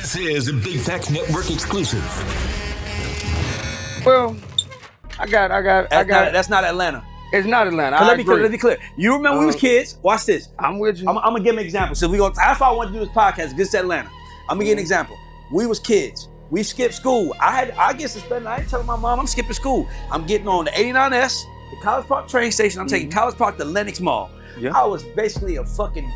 This is a Big Facts Network exclusive. Well, I got. That's not Atlanta. It's not Atlanta. Let me be clear. You remember we was kids? Watch this. I'm with you. I'm gonna give an example. So that's why I want to do this podcast. Because it's Atlanta. I'm gonna give an example. We was kids. We skipped school. I get suspended. I ain't telling my mom I'm skipping school. I'm getting on the 89S, the College Park train station. I'm taking College Park to Lenox Mall. Yeah. I was basically a fucking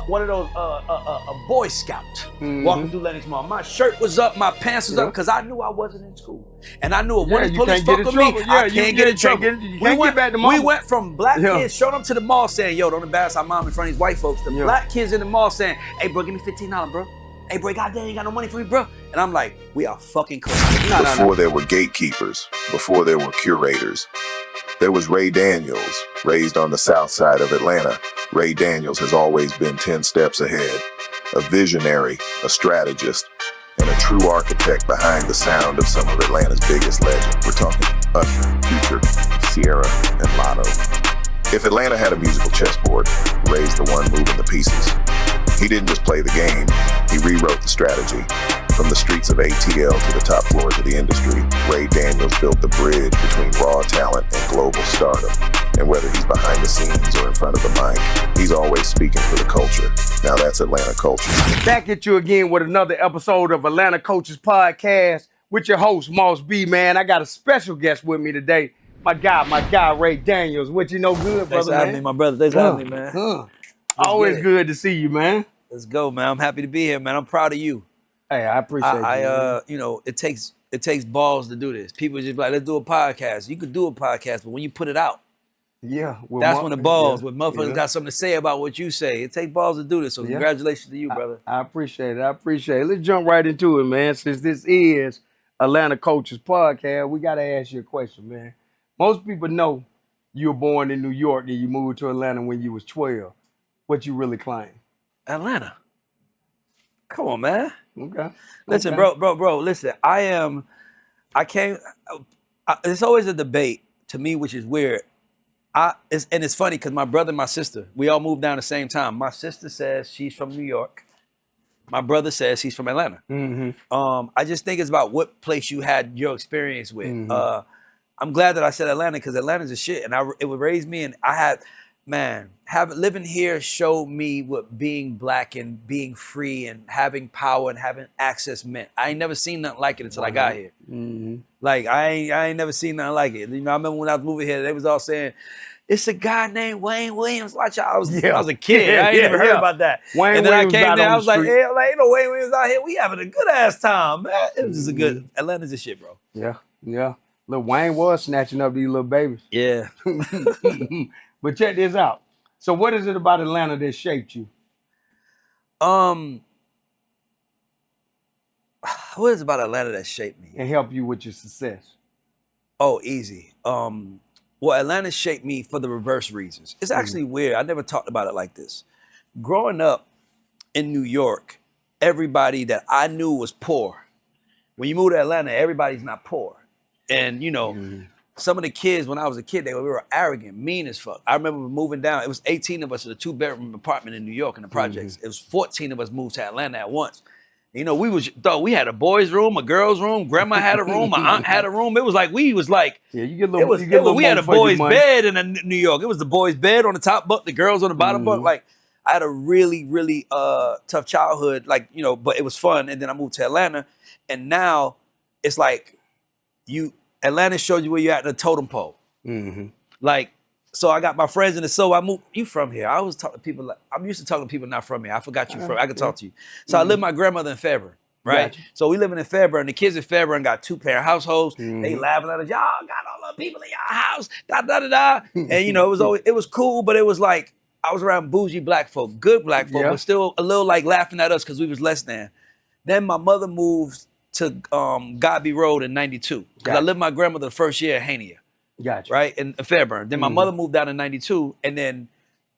one of those a Boy Scout walking through Lenox Mall. My shirt was up, my pants was up, because I knew I wasn't in school, and I knew if one of the police fuck with me, I can't get in trouble. We went from black kids showing up to the mall saying, "Yo, don't embarrass our mom in front of these white folks." To black kids in the mall saying, "Hey, bro, give me $15, bro. Hey, bro, goddamn, you got no money for me, bro." And I'm like, we are fucking close. Before there were gatekeepers, before there were curators, there was Ray Daniels, raised on the south side of Atlanta. Ray Daniels has always been 10 steps ahead, a visionary, a strategist, and a true architect behind the sound of some of Atlanta's biggest legends. We're talking Usher, Future, Ciara, and Lotto. If Atlanta had a musical chessboard, Ray's the one moving the pieces. He didn't just play the game, he rewrote the strategy. From the streets of ATL to the top floors of the industry, Ray Daniels built the bridge between raw talent and global stardom. And whether he's behind the scenes or in front of the mic, he's always speaking for the culture. Now that's Atlanta Culture. Back at you again with another episode of Atlanta Coaches Podcast with your host, Moss B, man. I got a special guest with me today. My guy, Ray Daniels. What you know good, brother, Thanks for having me, my brother. Thanks for having me, man. Always good to see you, man. Let's go, man. I'm happy to be here, man. I'm proud of you. Hey, I appreciate you. You know, it takes balls to do this. People just like, let's do a podcast. You could do a podcast, but when you put it out, that's when the balls, when motherfuckers got something to say about what you say. It takes balls to do this. So congratulations to you, brother. I appreciate it. Let's jump right into it, man. Since this is Atlanta Coaches Podcast, we got to ask you a question, man. Most people know you were born in New York and you moved to Atlanta when you was 12. What you really claim? Atlanta. Come on, man. Okay. Listen, bro. Listen, it's always a debate to me, which is weird. It's funny because my brother and my sister, we all moved down the same time. My sister says she's from New York. My brother says he's from Atlanta. I just think it's about what place you had your experience with. I'm glad that I said Atlanta because Atlanta's a shit, and it would raise me. And I had, living here showed me what being black and being free and having power and having access meant. I ain't never seen nothing like it until I got here. Like I ain't never seen nothing like it. You know, I remember when I was moving here, they was all saying, "It's a guy named Wayne Williams." Watch out! I was a kid. I ain't never heard about that. Wayne and then Williams I came there. I was like, hey, ain't no Wayne Williams out here. We having a good ass time, man. It was just a good. Atlanta's a shit, bro. Yeah. Lil Wayne was snatching up these little babies. Yeah. But check this out. So what is it about Atlanta that shaped you? What is it about Atlanta that shaped me? And helped you with your success? Oh, easy. Well, Atlanta shaped me for the reverse reasons. It's actually weird. I never talked about it like this. Growing up in New York, everybody that I knew was poor. When you move to Atlanta, everybody's not poor. And, you know, some of the kids, when I was a kid, we were arrogant, mean as fuck. I remember moving down. It was 18 of us in a 2-bedroom apartment in New York in the projects. It was 14 of us moved to Atlanta at once. You know, we had a boys' room, a girls' room, grandma had a room, my aunt had a room. It was like, we had a boys' bed in New York. It was the boys' bed on the top bunk, the girls on the bottom bunk. Like, I had a really, really tough childhood, like, you know, but it was fun. And then I moved to Atlanta, and now it's like, Atlanta shows you where you're at in the totem pole. Like, so I got my friends in the I moved. You from here? I always talk to people. I'm used to talking to people not from here. I forgot you from. I could talk to you. So I live with my grandmother in Fairburn, right? Gotcha. So we living in Fairburn. The kids in Fairburn got 2-parent households. They laughing at us. Y'all got all the people in your house. Da da da da. And you know, it was cool, but it was like I was around bougie black folk, good black folk, but still a little like laughing at us because we was less than. Then my mother moved to Godby Road in 92. Because I lived with my grandmother the first year at Hania. Gotcha. Right? In Fairburn. Then my mother moved down in 92, and then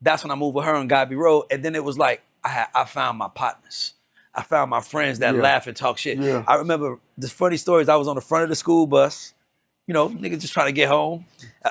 that's when I moved with her on Godby Road. And then it was like, I found my partners. I found my friends that laugh and talk shit. I remember the funny stories. I was on the front of the school bus, You know, niggas just trying to get home.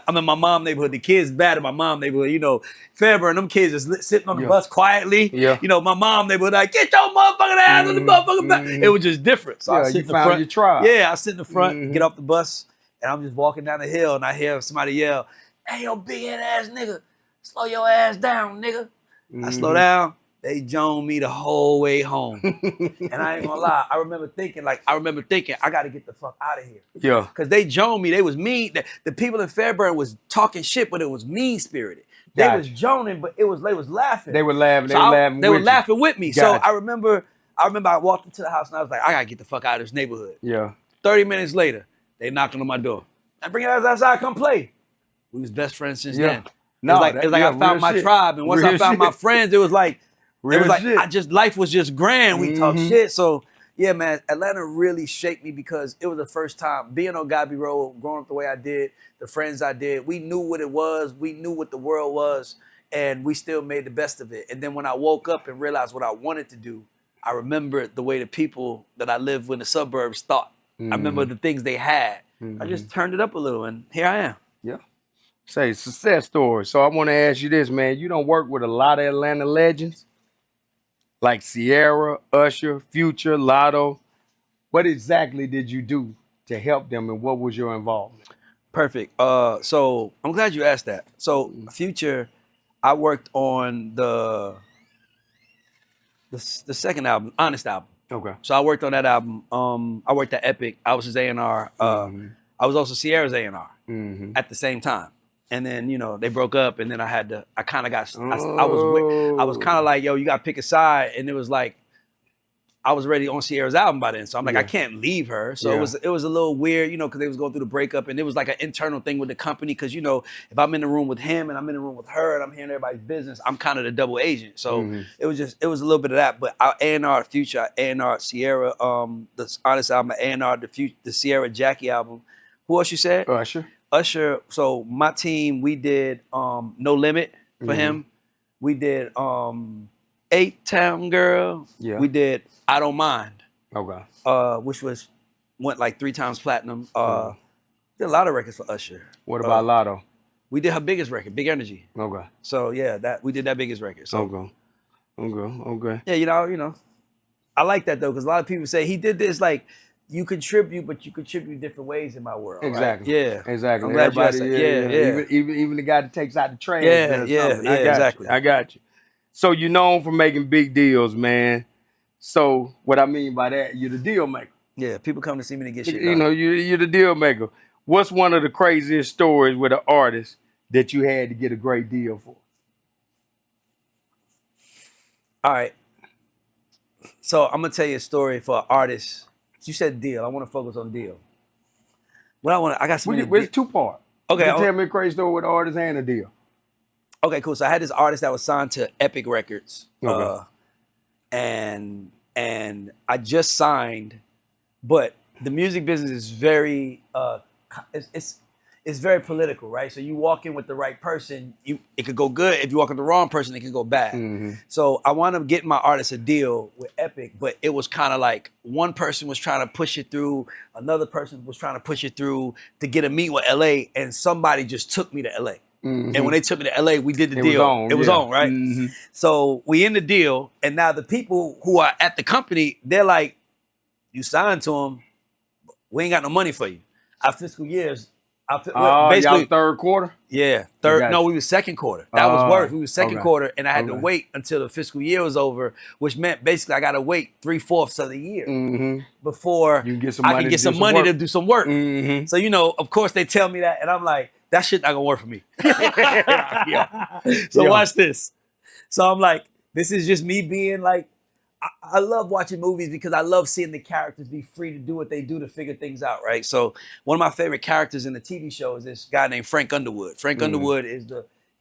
I'm in my mom neighborhood. The kids bad in my mom neighborhood. You know, Fairburn, them kids just sitting on the bus quietly. Yeah. You know, my mom neighborhood like, get your motherfucking ass on the motherfucking bus. It was just different. So I sit you in the found front. your tribe. Yeah, I sit in the front, get off the bus, and I'm just walking down the hill, and I hear somebody yell, "Hey, yo, big head ass nigga, slow your ass down, nigga." I slow down. They joned me the whole way home. And I ain't gonna lie, I remember thinking, I gotta get the fuck out of here. Yeah. Cause they joned me, they was mean. The people in Fairburn was talking shit, but it was mean-spirited. They Gotcha. was joning, but they was laughing. They were laughing, They were laughing with me. So Gotcha. I remember I walked into the house and I was like, I gotta get the fuck out of this neighborhood. Yeah. 30 minutes later, they knocked on my door. I bring your ass outside, come play. We was best friends since then. No, it's like I found my tribe, and once I found my friends, it was like life was just grand. We talk shit. So yeah, man, Atlanta really shaped me because it was the first time being on Godby Road, growing up the way I did, the friends I did. We knew what it was, we knew what the world was, and we still made the best of it. And then when I woke up and realized what I wanted to do, I remembered the way the people that I lived in the suburbs thought. I remember the things they had. I just turned it up a little, and here I am. Yeah. Say success story. So I want to ask you this, man. You don't work with a lot of Atlanta legends like Ciara, Usher, Future, Lotto. What exactly did you do to help them, and what was your involvement? Perfect. So I'm glad you asked that. So Future, I worked on the second album, Honest album. Okay. So I worked on that album. I worked at Epic. I was his A&R. I was also Ciara's A&R at the same time. And then, you know, they broke up, and then I kind of got, I was kind of like, yo, you got to pick a side. And it was like, I was ready on Ciara's album by then. So I'm like, I can't leave her. So it was a little weird, you know, because they was going through the breakup, and it was like an internal thing with the company. Because, you know, if I'm in the room with him and I'm in the room with her and I'm hearing everybody's business, I'm kind of the double agent. So it was a little bit of that. But I A&R Future, I A&R Ciara, the Honest album, I A&R the Ciara Jackie album. Who else you said? Usher. So my team, we did No Limit for him. We did 8-Town Girl. Yeah. We did I Don't Mind. Okay. Which went like 3 times platinum. Did a lot of records for Usher. What about Lotto? We did her biggest record, Big Energy. Okay. So yeah, we did that biggest record. So Okay. Yeah, you know. I like that though, because a lot of people say he did this like you contribute, but you contribute different ways in my world. Exactly. Right? Yeah. Exactly. I'm glad Everybody, you said, yeah. Even the guy that takes out the trash. Exactly. I got you. So you're known for making big deals, man. So what I mean by that, you're the deal maker. Yeah, people come to see me to get shit done. You know, you're the deal maker. What's one of the craziest stories with an artist that you had to get a great deal for? All right. So I'm gonna tell you a story for an artist. You said deal. I want to focus on deal. I got some. It's 2 part. Okay. You tell me a crazy story with an artist and a deal. Okay, cool. So I had this artist that was signed to Epic Records. Okay. And I just signed, but the music business is very it's very political, right? So you walk in with the right person, it could go good. If you walk with the wrong person, it can go bad. So I wound up getting my artist a deal with Epic, but it was kind of like one person was trying to push it through, another person was trying to push it through to get a meet with LA, and somebody just took me to LA. And when they took me to LA, we did the deal. It was on, right? So we in the deal, and now the people who are at the company, they're like, you signed to them, we ain't got no money for you. Our fiscal years, basically y'all third quarter? Yeah, no, we was second quarter. That was worse. We was second quarter, and I had to wait until the fiscal year was over, which meant basically I got to wait 3/4 of the year before I can get some money to do some work. So, you know, of course they tell me that, and I'm like, that shit not gonna work for me. So watch this. So I'm like, this is just me being like, I love watching movies because I love seeing the characters be free to do what they do to figure things out, right? So one of my favorite characters in the TV show is this guy named Frank Underwood. Frank Underwood is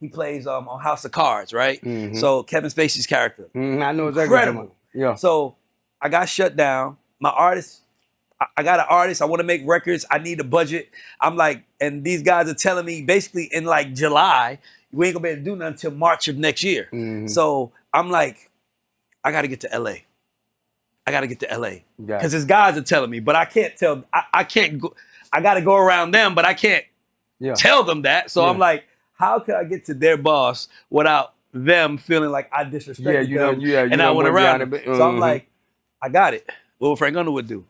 he plays on House of Cards, right? So Kevin Spacey's character. I know exactly. Incredible. Yeah. So I got shut down. My artist, I got an artist. I want to make records. I need a budget. I'm like, and these guys are telling me basically in like July, we ain't gonna be able to do nothing until March of next year. So I'm like, I got to get to LA. I got to get to LA because his guys are telling me, but I can't tell. I can't go. I got to go around them, but I can't tell them that. So I'm like, how could I get to their boss without them feeling like I disrespected them and I went around them? So I'm like, I got it. What would Frank Underwood do?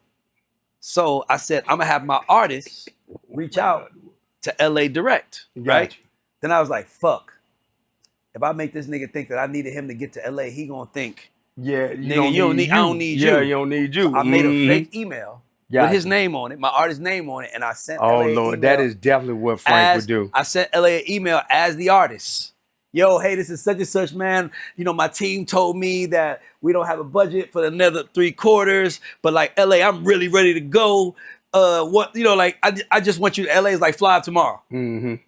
So I said, I'm going to have my artists reach out to LA direct, right? Then I was like, fuck. If I make this nigga think that I needed him to get to LA, he going to think, nigga, I don't need you. Yeah, you don't need you. So I made a fake email with his name on it, my artist's name on it, and I sent LA an Lord, email that is definitely what Frank would do. I sent LA an email as the artist. Yo, hey, this is such and such, man. You know, my team told me that we don't have a budget for another 3 quarters, but like LA, I'm really ready to go. What, you know, like I just want you to LA is like fly tomorrow.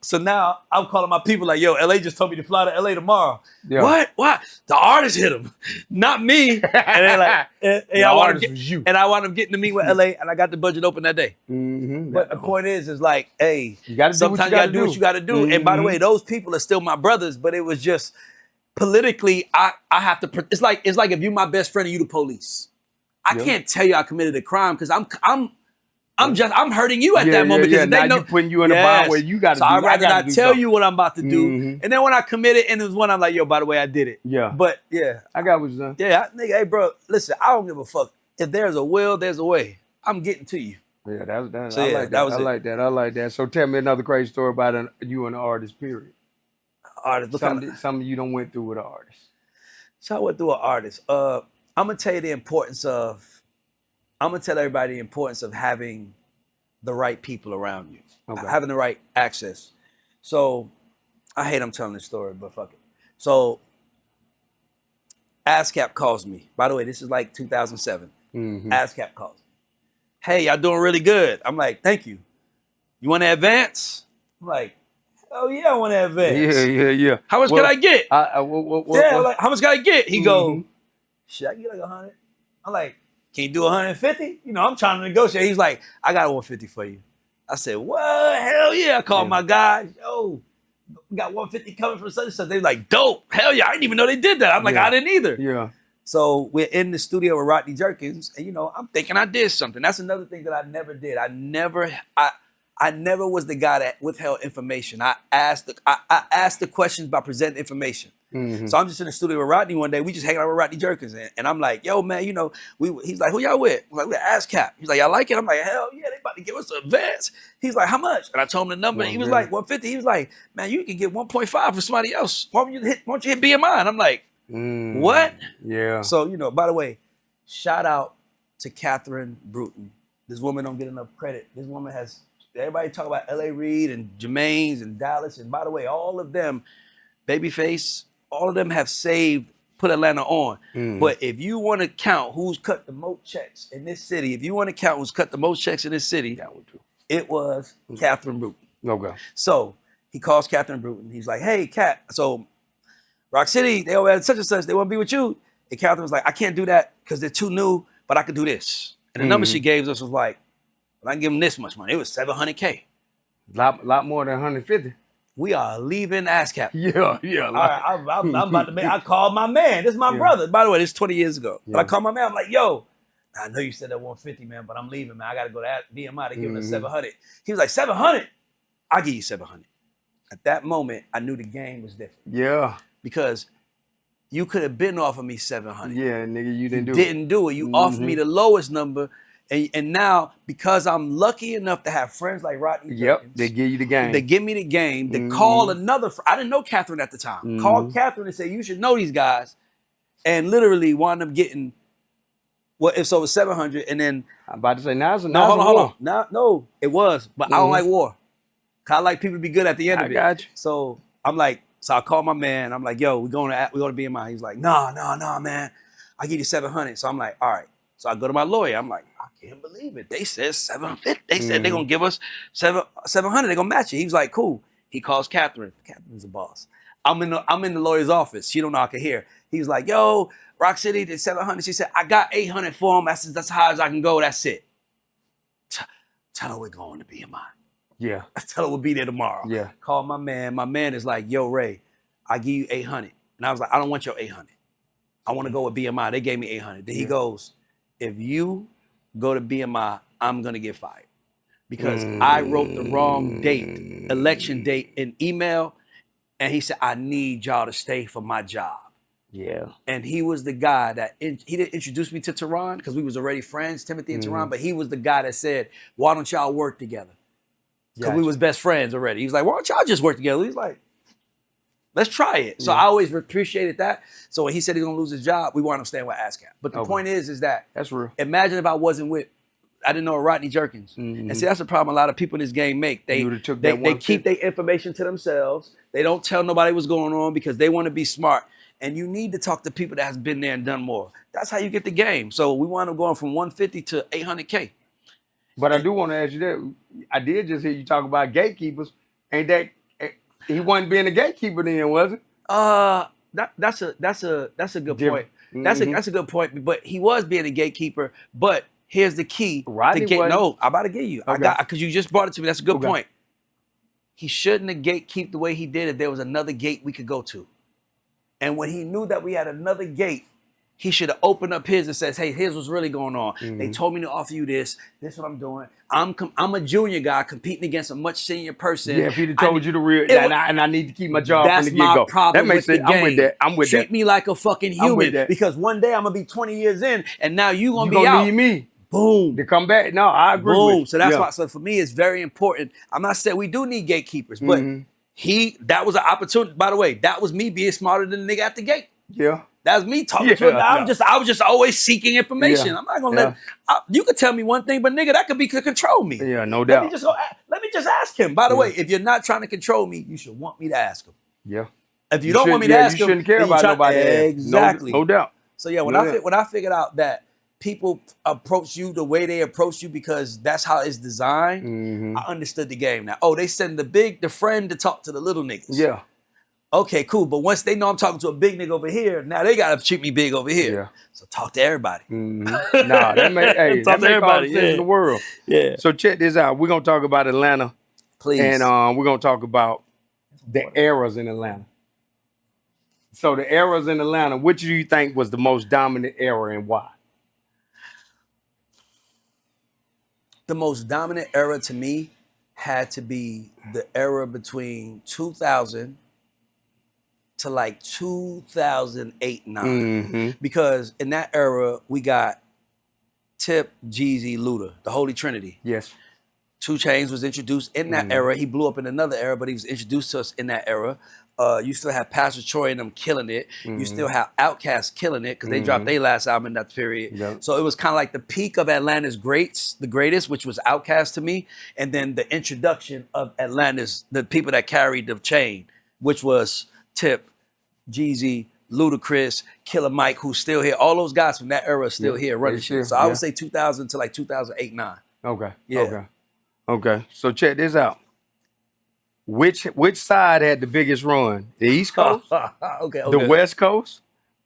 So now I'm calling my people like, yo, LA just told me to fly to LA tomorrow. What? The artist hit him, not me. And they're like, I wound up getting to meet with LA, and I got the budget open that day. But the point is like, hey, sometimes you gotta do what you gotta do. And by the way, those people are still my brothers, but it was just politically, I have to. It's like if you my best friend and you the police. I can't tell you I committed a crime because I'm hurting you at that moment because they know putting you in a bind where you got to. So I'd rather not tell you what I'm about to do, and then when I commit it, and it was one I'm like, yo, by the way, I did it. But I got what's done. Nigga, hey, bro, listen, I don't give a fuck. If there's a will, there's a way. I'm getting to you. Yeah, that. So, I like that. I like that. So tell me another crazy story about you and the artist. Period. Artist, something you done went through with an artist. So I went through an artist. I'm gonna tell you the importance of. I'm gonna tell everybody the importance of having the right people around you, having the right access. So I hate I'm telling this story, but fuck it. So ASCAP calls me. By the way, this is like 2007. ASCAP calls me. Hey, y'all doing really good. I'm like, thank you. You want to advance? I'm like, oh yeah, I want to advance. Yeah. How much can I get? Like, how much can I get? He go, shit, I can get like 100. I'm like, can you do 150? You know, I'm trying to negotiate. He's like, I got 150 for you. I said, what? Hell yeah. I called my guys. Yo, we got 150 coming from such and such. They was like, dope. Hell yeah. I didn't even know they did that. I'm like, I didn't either. Yeah. So we're in the studio with Rodney Jerkins, and you know, I'm thinking I did something. That's another thing that I never did. I never was the guy that withheld information. I asked the questions by presenting information. So I'm just in the studio with Rodney one day. We just hanging out with Rodney Jerkins, and I'm like, yo, man, you know, he's like, who y'all with? I'm like, we're ASCAP. He's like, y'all like it? I'm like, hell yeah, they about to give us an advance. He's like, how much? And I told him the number. He was like, 150. He was like, man, you can get 1.5 for somebody else. Why don't you hit BMI? And I'm like, what? Yeah. So, you know, by the way, shout out to Catherine Bruton. This woman don't get enough credit. This woman has, everybody talk about L.A. Reid and Jermaine's and Dallas. And by the way, all of them, Babyface, all of them have put Atlanta on. But if you want to count who's cut the most checks in this city, it was Catherine Bruton. Okay. So he calls Catherine Bruton. He's like, hey, Cat, so Rock City, they over at such and such, they want to be with you. And Catherine was like, I can't do that because they're too new, but I could do this. And the number she gave us was like, I can give them this much money. It was $700K. Lot more than 150. We are leaving ASCAP. Yeah. All right, I'm about to make, I called my man. This is my brother. By the way, this is 20 years ago. But I called my man. I'm like, yo, I know you said that 150, man, but I'm leaving, man. I got to go to BMI. They giving us 700. He was like, 700? I'll give you 700. At that moment, I knew the game was different. Yeah. Because you could have been offering me 700. Yeah, nigga, you didn't do it. You offered me the lowest number. And now, because I'm lucky enough to have friends like Rodney Jerkins, they give you the game. They give me the game. They call another I didn't know Catherine at the time. Called Catherine and said, you should know these guys. And literally wound up getting, well, if so, it was 700. And then I'm about to say, now it's a hold on. No, it was. But I don't like war. I like people to be good at the end of it. I got you. So I'm like, so I call my man. I'm like, yo, we going to BMI. He's like, no, man. I'll give you 700. So I'm like, all right. So I go to my lawyer. I'm like, I can't believe it. They said 750. They said they're going to give us 700. They're going to match it. He was like, cool. He calls Catherine. Catherine's the boss. I'm in the lawyer's office. She don't know I can hear. He was like, yo, Rock City did 700. She said, I got 800 for him. That's as high as I can go. That's it. Tell her we're going to BMI. Yeah. Tell her we'll be there tomorrow. Yeah. Call my man. My man is like, yo, Ray, I give you 800. And I was like, I don't want your 800. I want to go with BMI. They gave me 800. Then he goes, if you go to BMI, I'm going to get fired. because I wrote the wrong date, election date, in email, and he said, I need y'all to stay for my job. Yeah. And he was the guy that, he didn't introduce me to Tehran because we was already friends, Timothy and Tehran, but he was the guy that said, why don't y'all work together? Because we was best friends already. He was like, why don't y'all just work together? He's like, let's try it. So I always appreciated that. So when he said he's gonna lose his job, we wound up staying with ASCAP. But the point is that, that's real. Imagine if I wasn't with, I didn't know Rodney Jerkins. And see, that's the problem a lot of people in this game make. They keep their information to themselves. They don't tell nobody what's going on because they want to be smart. And you need to talk to people that has been there and done more. That's how you get the game. So we wound up going from 150 to 800K. But I do want to ask you that. I did just hear you talk about gatekeepers. Ain't that he wasn't being a gatekeeper then, was it? That's a good point. That's a good point. But he was being a gatekeeper. But here's the key. No, I'm about to get you. Okay. Because you just brought it to me. That's a good point. He shouldn't have gatekeeped the way he did if there was another gate we could go to. And when he knew that we had another gate, he should have opened up his and says, hey, here's what's really going on. They told me to offer you this. This is what I'm doing. I'm a junior guy competing against a much senior person. Yeah, if he'd have told you the real, and I need to keep my job from the get-go. That's my problem that makes with sense. the game. I'm with that. I'm with Treat that. me like a fucking human because one day I'm going to be 20 years in and now you going to be out. Need me. Boom. To come back. No, I agree with you. So that's why. So for me, it's very important. I'm not saying we do need gatekeepers, but that was an opportunity. By the way, that was me being smarter than the nigga at the gate. Yeah. That's me talking to him. I was just always seeking information. I'm not gonna let you could tell me one thing, but nigga, that could control me. Yeah, no doubt. Let me just ask him. By the way, if you're not trying to control me, you should want me to ask him. Yeah. If you don't want me to ask him, you shouldn't care about nobody. Exactly. No doubt. So yeah, when I figured out that people approach you the way they approach you because that's how it's designed, I understood the game now. Oh, they send the friend to talk to the little niggas. Yeah. Okay, cool. But once they know I'm talking to a big nigga over here, now they gotta treat me big over here. Yeah. So talk to everybody. Nah, that make all the sense in the world. Yeah. So check this out. We're gonna talk about Atlanta. Please. And we're gonna talk about the eras in Atlanta. So the eras in Atlanta, which do you think was the most dominant era and why? The most dominant era to me had to be the era between 2000 to like 2008, 9. Because in that era, we got Tip, Jeezy, Luda, the Holy Trinity. Yes. 2 Chainz was introduced in that era. He blew up in another era, but he was introduced to us in that era. You still have Pastor Troy and them killing it. You still have Outkast killing it because they dropped their last album in that period. Yep. So it was kind of like the peak of Atlanta's the greatest, which was Outkast to me. And then the introduction of Atlanta's, the people that carried the chain, which was Tip, Jeezy, Ludacris, Killer Mike, who's still here. All those guys from that era are still here running shit. So I would say 2000 to like 2008, 9. Okay. Yeah. Okay. So check this out. Which side had the biggest run? The East Coast, the West Coast,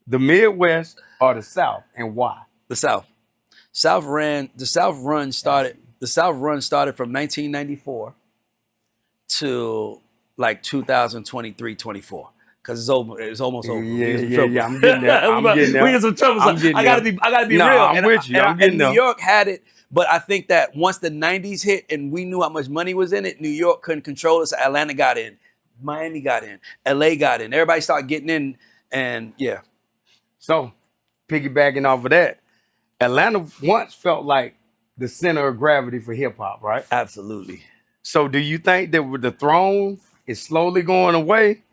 the Midwest, or the South, and why? The South. The South run started from 1994 to like 2023, 24. Because it's almost over. Yeah. I'm getting there. We get some trouble. I gotta be real. I'm with you. I'm getting there. New York had it, but I think that once the 90s hit and we knew how much money was in it, New York couldn't control us. Atlanta got in, Miami got in, LA got in. Everybody started getting in, and yeah. So, piggybacking off of that, Atlanta once felt like the center of gravity for hip hop, right? Absolutely. So, do you think that with the throne is slowly going away?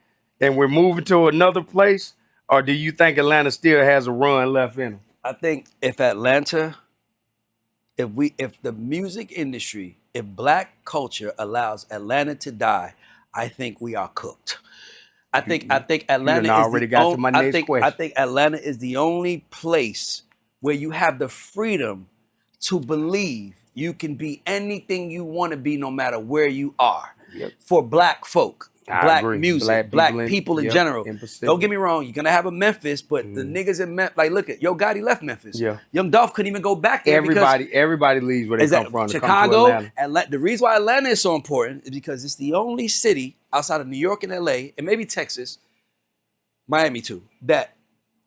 And we're moving to another place, or do you think Atlanta still has a run left in them? I think if the music industry, if black culture allows Atlanta to die, I think we are cooked. I think Atlanta I think Atlanta is the only place where you have the freedom to believe you can be anything you want to be no matter where you are. Yep. For black folk. Black agree. music, black people in general. Emphasis. Don't get me wrong, you're gonna have a Memphis, but the niggas in Memphis, like look at Yo Gotti left Memphis. Yeah. Young Dolph couldn't even go back there. Everybody leaves where they come from. Chicago, the reason why Atlanta is so important is because it's the only city outside of New York and LA, and maybe Texas, Miami too, that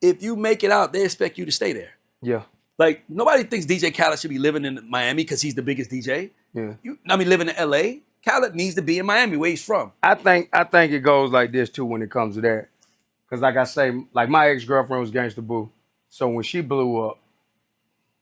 if you make it out, they expect you to stay there. Yeah. Like nobody thinks DJ Khaled should be living in Miami because he's the biggest DJ. Yeah. Living in LA, Khaled needs to be in Miami, where he's from. I think it goes like this too when it comes to that. Cause like I say, like my ex-girlfriend was Gangsta Boo. So when she blew up,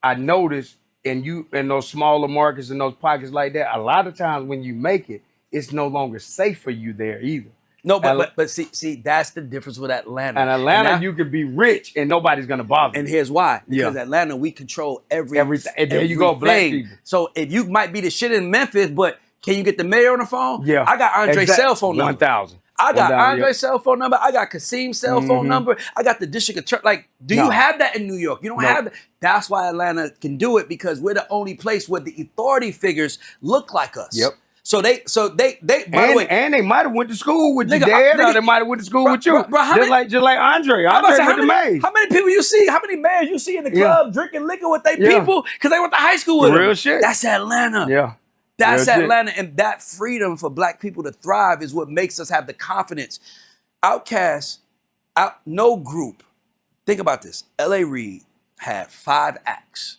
I noticed in those smaller markets and those pockets like that, a lot of times when you make it, it's no longer safe for you there either. No, but see, that's the difference with Atlanta. And Atlanta, you could be rich and nobody's gonna bother. And here's why. Because Atlanta, we control everything. And there you go, black people. So if you might be the shit in Memphis, but can you get the mayor on the phone? Yeah. I got Andre's cell phone number. 1,000. I got Andre's cell phone number. I got Kasim's cell phone number. I got the district attorney. Like, do you have that in New York? You don't have that. That's why Atlanta can do it, because we're the only place where the authority figures look like us. Yep. So they by the way, and they might have went to school with you, Dad, or they might have went to school with you. Just like Andre. Andre with the maze. How many people you see? How many mayors you see in the club drinking liquor with their people? Because they went to high school with them. Real shit. That's Atlanta. Yeah. That's Atlanta. And that freedom for black people to thrive is what makes us have the confidence. Outkast, no group. Think about this. L.A. Reid had 5 acts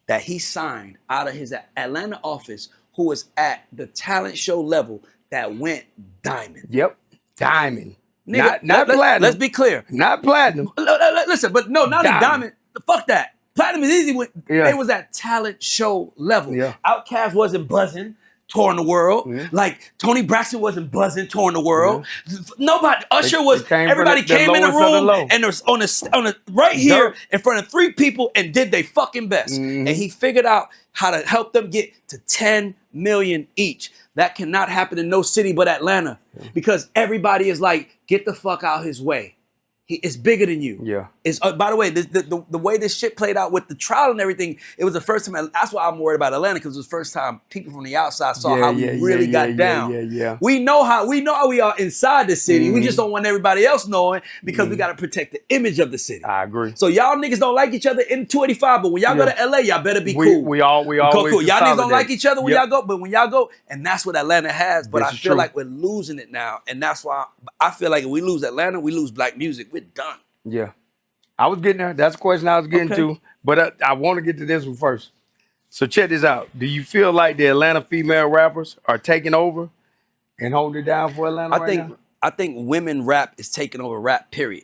that he signed out of his Atlanta office who was at the talent show level that went diamond. Yep. Diamond. Nigga, not platinum. Let's be clear. Not platinum. Listen, but no, not diamond. Fuck that. Platinum is easy when they was at talent show level. Yeah. Outkast wasn't buzzing, touring the world. Yeah. Like Tony Braxton wasn't buzzing, touring the world. Yeah. Nobody. Usher was. Everybody came in the room and was on the right here in front of 3 people and did they fucking best. And he figured out how to help them get to 10 million each. That cannot happen in no city but Atlanta, because everybody is like, get the fuck out his way. It's bigger than you. Yeah. It's by the way, the way this shit played out with the trial and everything, it was the first time. That's why I'm worried about Atlanta, because it was the first time people from the outside saw how we really got down. Yeah. We know how we are inside the city. We just don't want everybody else knowing, because we got to protect the image of the city. I agree. So y'all niggas don't like each other in 285, but when y'all go to LA, y'all better be cool. We always cool. Y'all niggas don't like each other when y'all go, but when y'all go, and that's what Atlanta has. But I feel like we're losing it now, and that's why I feel like if we lose Atlanta, we lose black music. We're done. Yeah. I was getting there. That's the question I was getting to. But I want to get to this one first. So check this out. Do you feel like the Atlanta female rappers are taking over and holding it down for Atlanta now? I think women rap is taking over rap, period.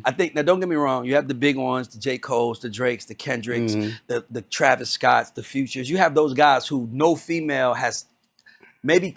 I think, now don't get me wrong, you have the big ones, the J. Coles, the Drakes, the Kendricks, the Travis Scotts, the Futures. You have those guys who no female has, maybe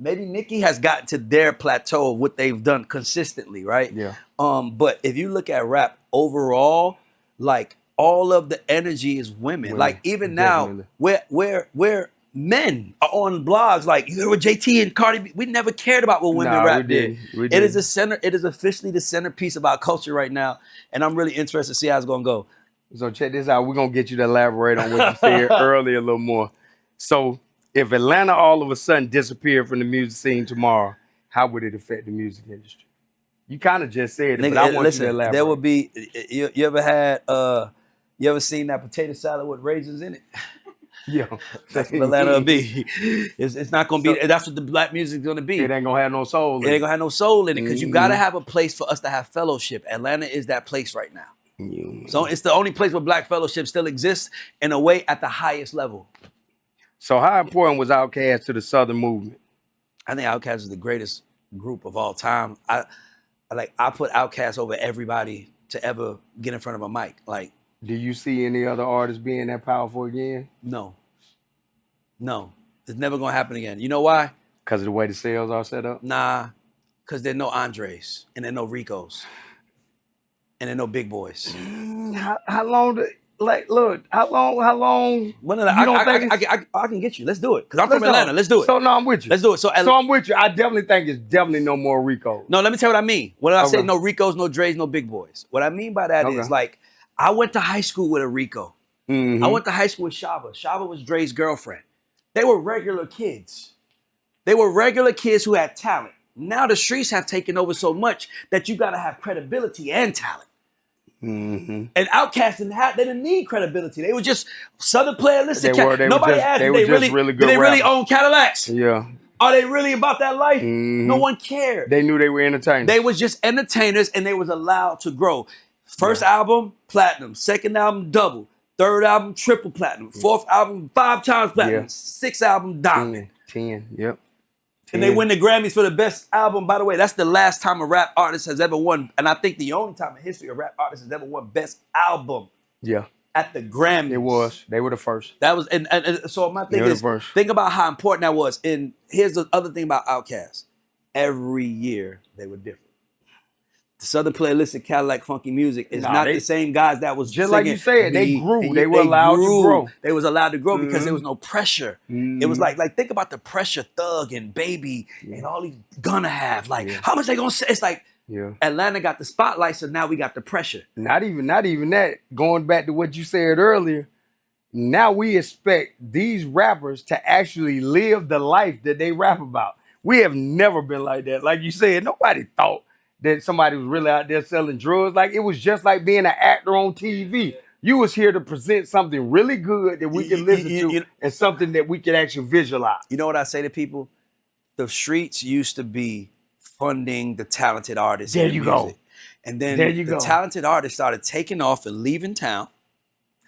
Nicki has gotten to their plateau of what they've done consistently, right? Yeah. But if you look at rap overall, like all of the energy is women. Like even now, where men are on blogs, like you hear with JT and Cardi B, we never cared about what women rap did. It is it is officially the centerpiece of our culture right now, and I'm really interested to see how it's gonna go. So check this out. We're gonna get you to elaborate on what you said earlier a little more. So if Atlanta all of a sudden disappeared from the music scene tomorrow, how would it affect the music industry? You kind of just said it, but I want you to elaborate. There would be, you ever seen that potato salad with raisins in it? Yeah. That's what Atlanta will be. It's not going to be, that's what the black music is going to be. It ain't going to have no soul in it. It ain't going to have no soul in it, because you got to have a place for us to have fellowship. Atlanta is that place right now. So it's the only place where black fellowship still exists in a way at the highest level. So how important was Outkast to the Southern movement? I think Outkast is the greatest group of all time. I put Outkast over everybody to ever get in front of a mic. Like, do you see any other artists being that powerful again? No. It's never gonna happen again. You know why? Because of the way the sales are set up? Nah, because there are no Andres and there are no Ricos and there are no big boys. How long? How long? I can get you. Let's do it. Because I'm from Atlanta. Let's do it. So no, I'm with you. Let's do it. So I'm with you. I definitely think it's definitely no more Rico. No, let me tell you what I mean. When I say no Ricos, no Dre's, no big boys. What I mean by that is, like, I went to high school with a Rico. I went to high school with Shaba. Shaba was Dre's girlfriend. They were regular kids. They were regular kids who had talent. Now the streets have taken over so much that you got to have credibility and talent. And Outkast they didn't need credibility. They were just Southern player. Listen, nobody asked if they really own Cadillacs. Yeah. Are they really about that life? No one cared. They knew they were entertainers. They was just entertainers, and they was allowed to grow. First album, platinum. Second album, double. Third album, triple platinum. Fourth album, 5 times platinum. Yeah. 6th album, diamond. 10, yep. And they win the Grammys for the best album. By the way, that's the last time a rap artist has ever won. And I think the only time in history a rap artist has ever won best album. Yeah. At the Grammys. It was. They were the first. That was, and so my thing is, think about how important that was. And here's the other thing about Outkast. Every year, they were different. The Southern Playlist of Cadillac Funky Music is not the same guys that was just singing. like you said. They grew. They were allowed to grow. They was allowed to grow because there was no pressure. It was like think about the pressure Thug and Baby and all these gonna have. Like how much they gonna say? It's like Atlanta got the spotlight, so now we got the pressure. Not even that. Going back to what you said earlier, now we expect these rappers to actually live the life that they rap about. We have never been like that. Like you said, nobody thought that somebody was really out there selling drugs. Like it was just like being an actor on TV. You was here to present something really good that we can listen to and something that we can actually visualize. You know what I say to people? The streets used to be funding the talented artists. There you go. And then the talented artists started taking off and leaving town.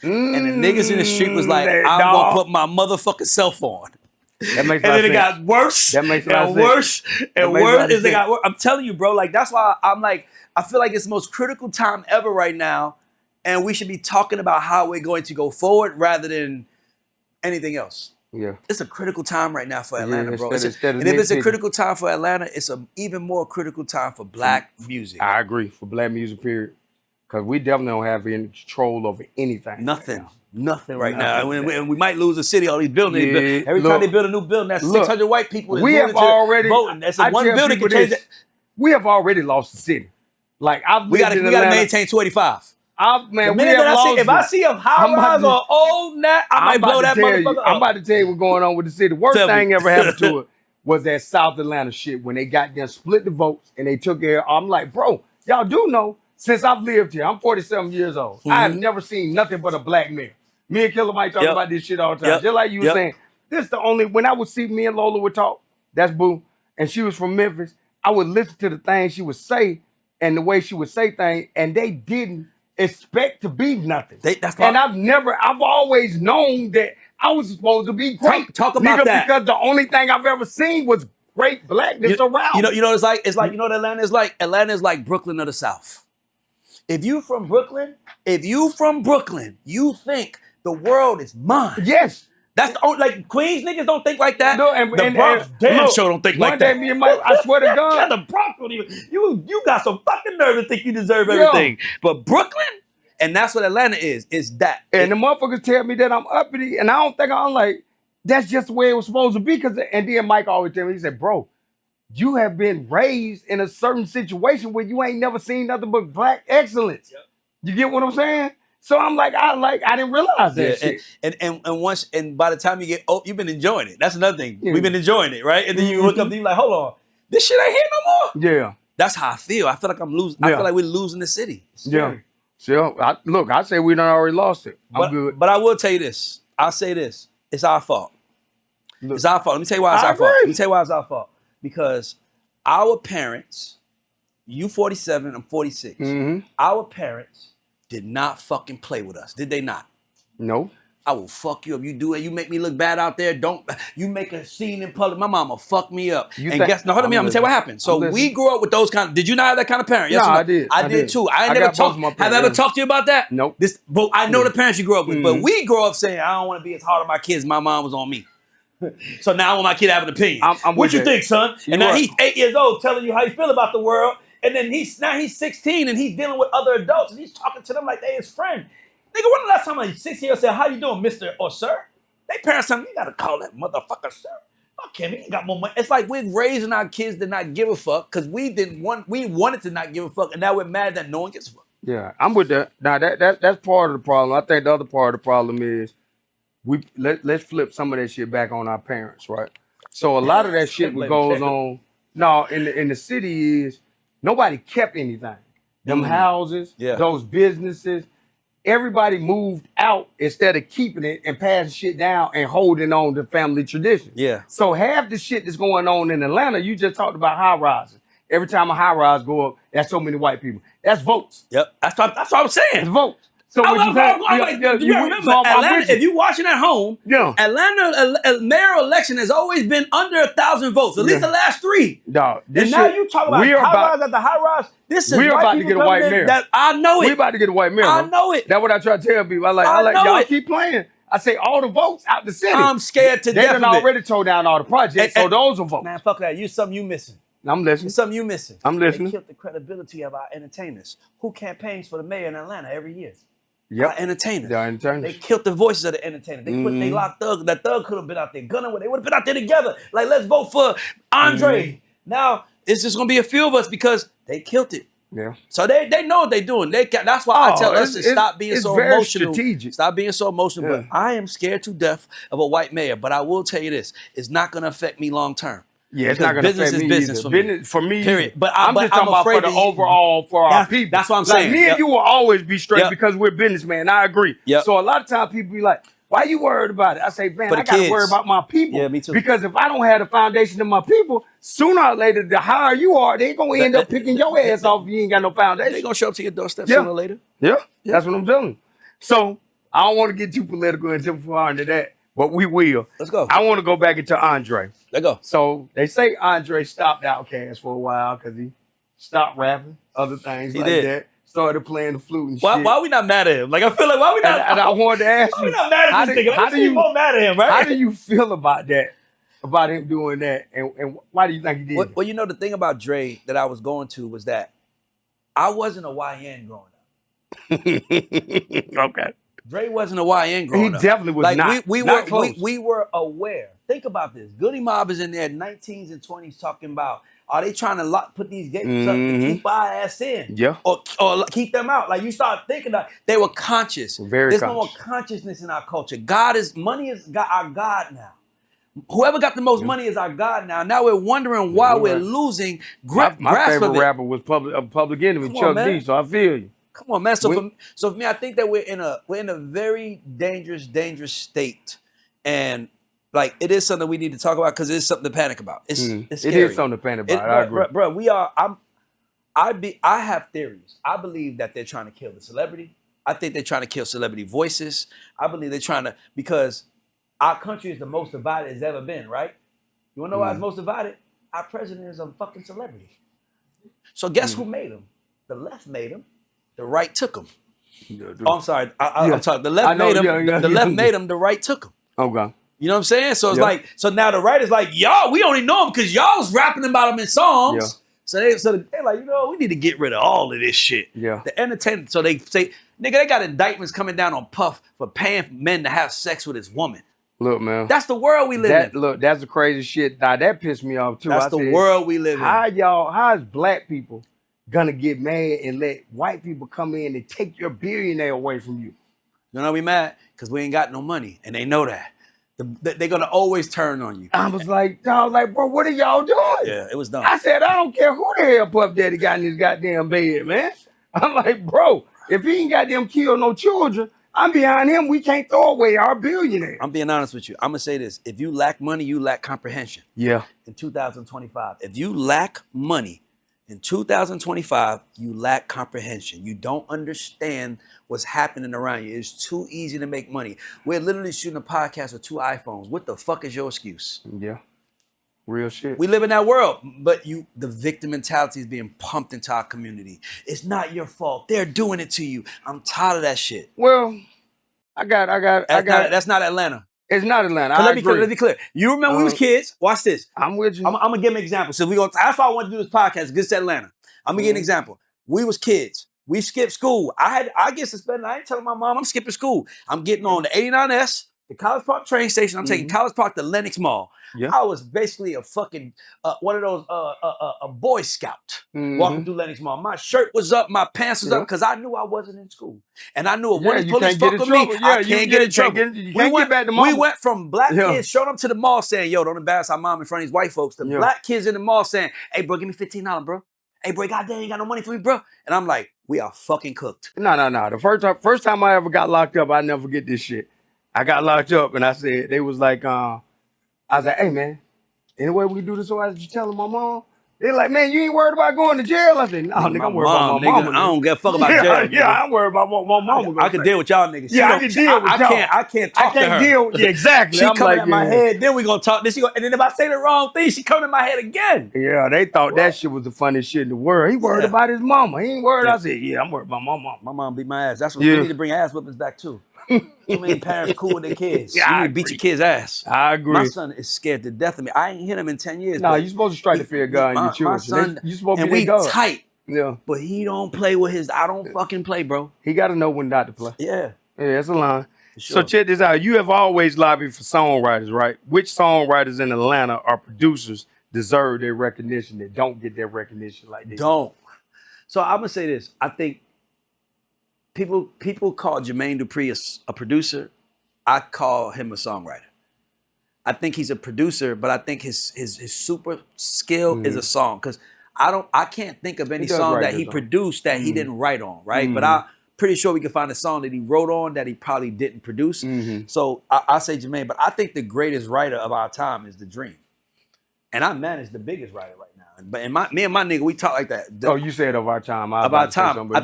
And the niggas in the street was like, I'm gonna put my motherfucking self on. That makes and then it got worse and worse and worse as it got worse. I'm telling you, bro, like that's why I'm like, I feel like it's the most critical time ever right now. And we should be talking about how we're going to go forward rather than anything else. Yeah. It's a critical time right now for Atlanta, bro. And if it's a critical time for Atlanta, it's an even more critical time for black music. I agree, for black music, period. Because we definitely don't have any control over anything. Nothing. Nothing right now. And we might lose a city, all these buildings. Every time they build a new building, that's 600 white people. We have already voting. That's one building can change it. We have already lost the city. Like we got to maintain 285. Man, we have lost if I see a high rise or old net, I might blow that motherfucker up. I'm about to tell you what's going on with the city. Worst thing ever happened to it was that South Atlanta shit when they got them split the votes and they took care. I'm like, bro, y'all do know. Since I've lived here, I'm 47 years old. I have never seen nothing but a black man. Me and Killer Mike talk about this shit all the time. Just like you were saying, this is the only, when I would see me and Lola would talk, that's Boo, and she was from Memphis, I would listen to the things she would say and the way she would say things, and they didn't expect to be nothing. And I've always known that I was supposed to be great. Talk about that. Because the only thing I've ever seen was great blackness around. You know what it's like? It's like, you know what Atlanta is like? Atlanta is like Brooklyn of the South. If you from Brooklyn, you think the world is mine. Yes. That's the only, like Queens niggas don't think like that. No, the Bronx show don't think like that. One day me and Mike, I swear to God. The Bronx don't even, you got some fucking nerve to think you deserve everything. But Brooklyn, and that's what Atlanta is that. And the motherfuckers tell me that I'm uppity, and I don't think I'm like, that's just the way it was supposed to be. And then Mike always tell me, he said, bro, you have been raised in a certain situation where you ain't never seen nothing but black excellence. Yep. You get what I'm saying? So I'm like, I didn't realize that shit. And by the time you get old, you've been enjoying it. That's another thing. We've been enjoying it, right? And then you look up and you're like, hold on, this shit ain't here no more. Yeah. That's how I feel. I feel like I'm losing. I feel like we're losing the city. Yeah. So I say we done already lost it. I'm good. But I will tell you this. I'll say this. It's our fault. It's our fault. Let me tell you why it's our fault. Let me tell you why it's our fault. Because our parents, you 47, I'm 46. Our parents did not fucking play with us. Did they not? No. I will fuck you up. You do it. You make me look bad out there. You make a scene in public. My mama fuck me up. I'm gonna tell you what happened. So we grew up with those kind of, did you not have that kind of parent? Yes, no, I did. I did too. Have I ever talked to you about that? Nope. But I know the parents you grew up with, but we grow up saying, I don't want to be as hard on my kids. My mom was on me. So now I want my kid to have an opinion. What you think, son? And now he's 8 years old telling you how you feel about the world. And then he's 16 and he's dealing with other adults and he's talking to them like they his friend. Nigga, when the last time a 6 year old said, how you doing, Mr. or Sir? They parents tell me, you gotta call that motherfucker Sir. Fuck him, he ain't got more money. It's like we're raising our kids to not give a fuck because we wanted to not give a fuck and now we're mad that no one gives a fuck. Yeah, I'm with that. Now that's part of the problem. I think the other part of the problem is let's flip some of that shit back on our parents, right? So a lot of that shit that goes on in the city is nobody kept anything. Them houses, those businesses, everybody moved out instead of keeping it and passing shit down and holding on to family tradition. Yeah. So half the shit that's going on in Atlanta, you just talked about high rises. Every time a high rise go up, that's so many white people. That's votes. Yep. That's what I'm saying. It's votes. So what you saying? I'm like, you remember, Atlanta, if you watching at home, Atlanta mayoral election has always been under 1,000 votes, at least the last 3. Dog, and now you talk about high rise after high rise. This is we're about to get a white mayor. I know it. We're about to get a white mayor. I know it. That's what I try to tell people. I like y'all keep playing. I say all the votes out the city. I'm scared to death. They done already tore down all the projects, so those are votes. Man, fuck that. Something you missing. I'm listening. It's something you missing. I'm listening. They killed the credibility of our entertainers. Who campaigns for the mayor in Atlanta every year? Yep. Our entertainers. The entertainers. They killed the voices of the entertainers. They locked Thug. That Thug could have been out there gunning with. They would have been out there together. Like, let's vote for Andre. Now it's just gonna be a few of us because they killed it. Yeah. So they know what they're doing. That's why I tell us to stop being so emotional. Strategic. Stop being so emotional. Yeah. But I am scared to death of a white mayor. But I will tell you this: it's not gonna affect me long term. Yeah, it's not going to affect me business either. For me, period. But I'm just talking about for the overall for our people. That's what I'm saying. Me and you will always be straight because we're businessmen. I agree. So a lot of times people be like, "Why you worried about it?" I say, "Man, I got to worry about my people." Yeah, me too. Because if I don't have the foundation of my people, sooner or later, the higher you are, they're going to end up picking your ass off if you ain't got no foundation. They're going to show up to your doorstep sooner or later. Yeah, that's what I'm telling you. So I don't want to get too political and too far into that. But we will. Let's go. I want to go back into Andre. Let's go. So they say Andre stopped Outkast for a while because he stopped rapping, other things that. Started playing the flute and shit. Why we not mad at him? Like, I feel like, why we not? And I wanted to ask you. Why we not mad at this nigga? How do you more mad at him, right? How do you feel about that? About him doing that? And why do you think he did it? Well, you know, the thing about Dre that I was going to was that I wasn't a YN growing up. Okay. Dre wasn't a YN growing up. He definitely was not. We were aware. Think about this. Goody Mob is in their 19s and 20s talking about, are they trying to put these gates up to keep our ass in? Yeah. Or keep them out? Like, you start thinking that they were conscious. There's no more consciousness in our culture. Money is our God now. Whoever got the most money is our God now. Now we're wondering why we're losing grasp of it. My favorite rapper was Public Enemy, Chuck D, so I feel you. Come on, man. So for me, I think that we're in a very dangerous state, and like it is something we need to talk about because it's something to panic about. It's scary. It is something to panic about. I agree, bro. I have theories. I believe that they're trying to kill the celebrity. I think they're trying to kill celebrity voices. I believe they're trying to because our country is the most divided it's ever been. Right? You wanna know why it's most divided? Our president is a fucking celebrity. So guess who made him? The left made him. The right took him. Oh, I'm sorry. I'm sorry. The left made him. The left made him. The right took him. Okay. You know what I'm saying? So it's like, so now the right is like, y'all, we only know him because y'all was rapping about him in songs. Yeah. So they're like, we need to get rid of all of this shit. Yeah. The entertainment. So they say, nigga, they got indictments coming down on Puff for paying men to have sex with his woman. Look, man. That's the world we live in. Look, that's the crazy shit. Now, that pissed me off, too. That's the world we live in. How is black people gonna get mad and let white people come in and take your billionaire away from you? You know we mad? Because we ain't got no money. And they know that. They're gonna always turn on you. I was like, bro, what are y'all doing? Yeah, it was dumb. I said, I don't care who the hell Puff Daddy got in his goddamn bed, man. I'm like, bro, if he ain't goddamn killed no children, I'm behind him. We can't throw away our billionaire. I'm being honest with you. I'm gonna say this. If you lack money, you lack comprehension. Yeah. In 2025. If you lack money, in 2025, you lack comprehension. You don't understand what's happening around you. It's too easy to make money. We're literally shooting a podcast with 2 iPhones. What the fuck is your excuse? Yeah. Real shit. We live in that world, but the victim mentality is being pumped into our community. It's not your fault. They're doing it to you. I'm tired of that shit. Well, that's not Atlanta. It's not Atlanta. Let's be clear. You remember we was kids? Watch this. I'm with you. I'm gonna give an example. So that's why I want to do this podcast. Get to Atlanta. I'm gonna give an example. We was kids. We skipped school. I get suspended. I ain't telling my mom I'm skipping school. I'm getting on the 89S, the College Park train station. I'm taking College Park to Lenox Mall. Yeah. I was basically a fucking one of those a Boy Scout walking through Lenox Mall. My shirt was up, my pants was up because I knew I wasn't in school, and I knew if one of the police fuck with me, I can't get in trouble. We went from black kids showing up to the mall saying, "Yo, don't embarrass our mom in front of these white folks." To black kids in the mall saying, "Hey, bro, give me $15, bro. Hey, bro, goddamn, you got no money for me, bro." And I'm like, we are fucking cooked. No. The first time I ever got locked up, I never forget this shit. I got locked up, and I said, they was like, I was like, "Hey, man, any way we can do this so I just tell my mom?" They're like, man, you ain't worried about going to jail? I said, no, nigga, I'm worried about my nigga, mama. I don't give a fuck about yeah, jail. Yeah, I'm worried about what my mama I can deal with y'all niggas. Yeah, I can deal with y'all. I can't talk to her. Deal. Yeah, exactly. She I'm coming like, at my head, then we gonna talk this. And then if I say the wrong thing, she coming in my head again. Yeah, they thought that shit was the funniest shit in the world. He worried about his mama. He ain't worried. I said, yeah, I'm worried about my mama. My mom beat my ass. That's what we need to bring ass whippings back too. Too many parents cool with their kids. Yeah, you need to beat your kid's ass. I agree. My son is scared to death of me. I ain't hit him in 10 years. No, you're supposed to strike the fear of God in your children. My son, you supposed to and be we God. tight. Yeah. But he don't play with his, I don't fucking play, bro. He got to know when not to play. Yeah. Yeah, that's a line. Sure. So check this out. You have always lobbied for songwriters, right? Which songwriters in Atlanta or producers deserve their recognition that don't get their recognition like this? Don't. So I'm going to say this. I think people call Jermaine Dupri a producer. I call him a songwriter. I think he's a producer, but I think his super skill is a song. Because I can't think of any song that he produced that he didn't write on, right? But I'm pretty sure we can find a song that he wrote on that he probably didn't produce. So I say Jermaine, but I think the greatest writer of our time is The Dream. And I manage the biggest writer right now. But me and my nigga, we talk like that. You said of our time. Of our time. I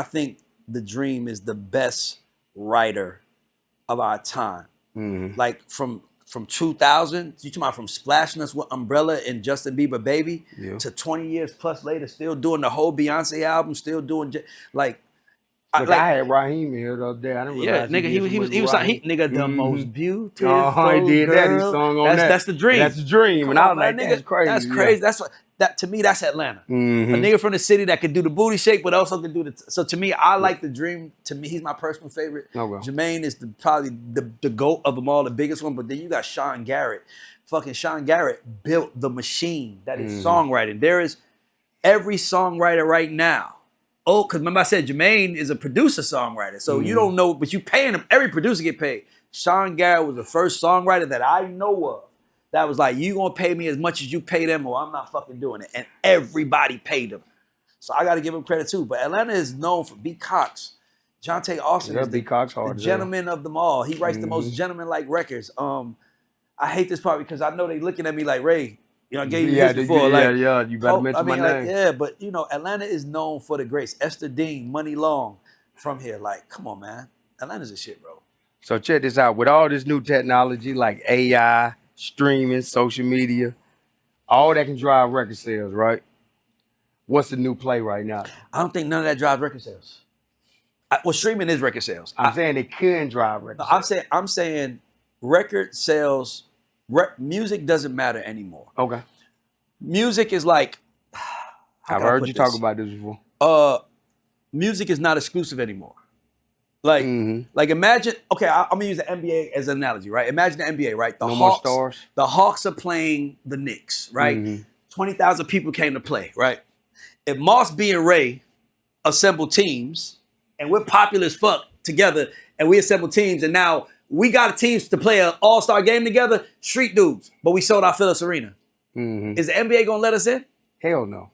think The Dream is the best writer of our time. Like from 2000, you talking about from splashing us with Umbrella and Justin Bieber Baby to 20 years plus later, still doing the whole Beyonce album, still doing like. Look, I had Raheem here the other day. I didn't realize. Yeah, nigga, he was nigga, the most beautiful he did girl. that. He sung on that. That's The Dream. That's The Dream. And I was like, nigga, that's crazy. That's crazy. That's what that to me. That's Atlanta. A nigga from the city that can do the booty shake, but also can do the. So to me, I like The Dream. To me, he's my personal favorite. Okay. Jermaine is probably the GOAT of them all, the biggest one. But then you got Sean Garrett. Fucking Sean Garrett built the machine that is songwriting. There is every songwriter right now. Oh, because remember I said Jermaine is a producer-songwriter. So you don't know, but you paying him. Every producer get paid. Sean Garrett was the first songwriter that I know of that was like, you gonna pay me as much as you pay them or I'm not fucking doing it. And everybody paid him. So I got to give him credit too. But Atlanta is known for B. Cox. Jonte Austin is the gentleman of them all. He writes the most gentleman-like records. I hate this part because I know they looking at me like, Ray, you know, I gave you this before. You better mention my name. But you know, Atlanta is known for the greats. Esther Dean, Money Long, from here. Like, come on, man. Atlanta's a shit, bro. So check this out. With all this new technology like AI, streaming, social media, all that can drive record sales, right? What's the new play right now? I don't think none of that drives record sales. Streaming is record sales. I'm saying it can drive record sales. I'm saying record sales. Music doesn't matter anymore. Okay. Music is like. I've heard you talk about this before. Music is not exclusive anymore. Like imagine. Okay, I'm gonna use the NBA as an analogy, right? Imagine the NBA, right? The no Hawks, more stars. The Hawks are playing the Knicks, right? 20,000 people came to play, right? If Moss B and Ray assemble teams, and we're popular as fuck together, and we assemble teams, and now we got teams to play an all-star game together, street dudes, but we sold out Phillips Arena. Is the NBA gonna let us in? Hell no.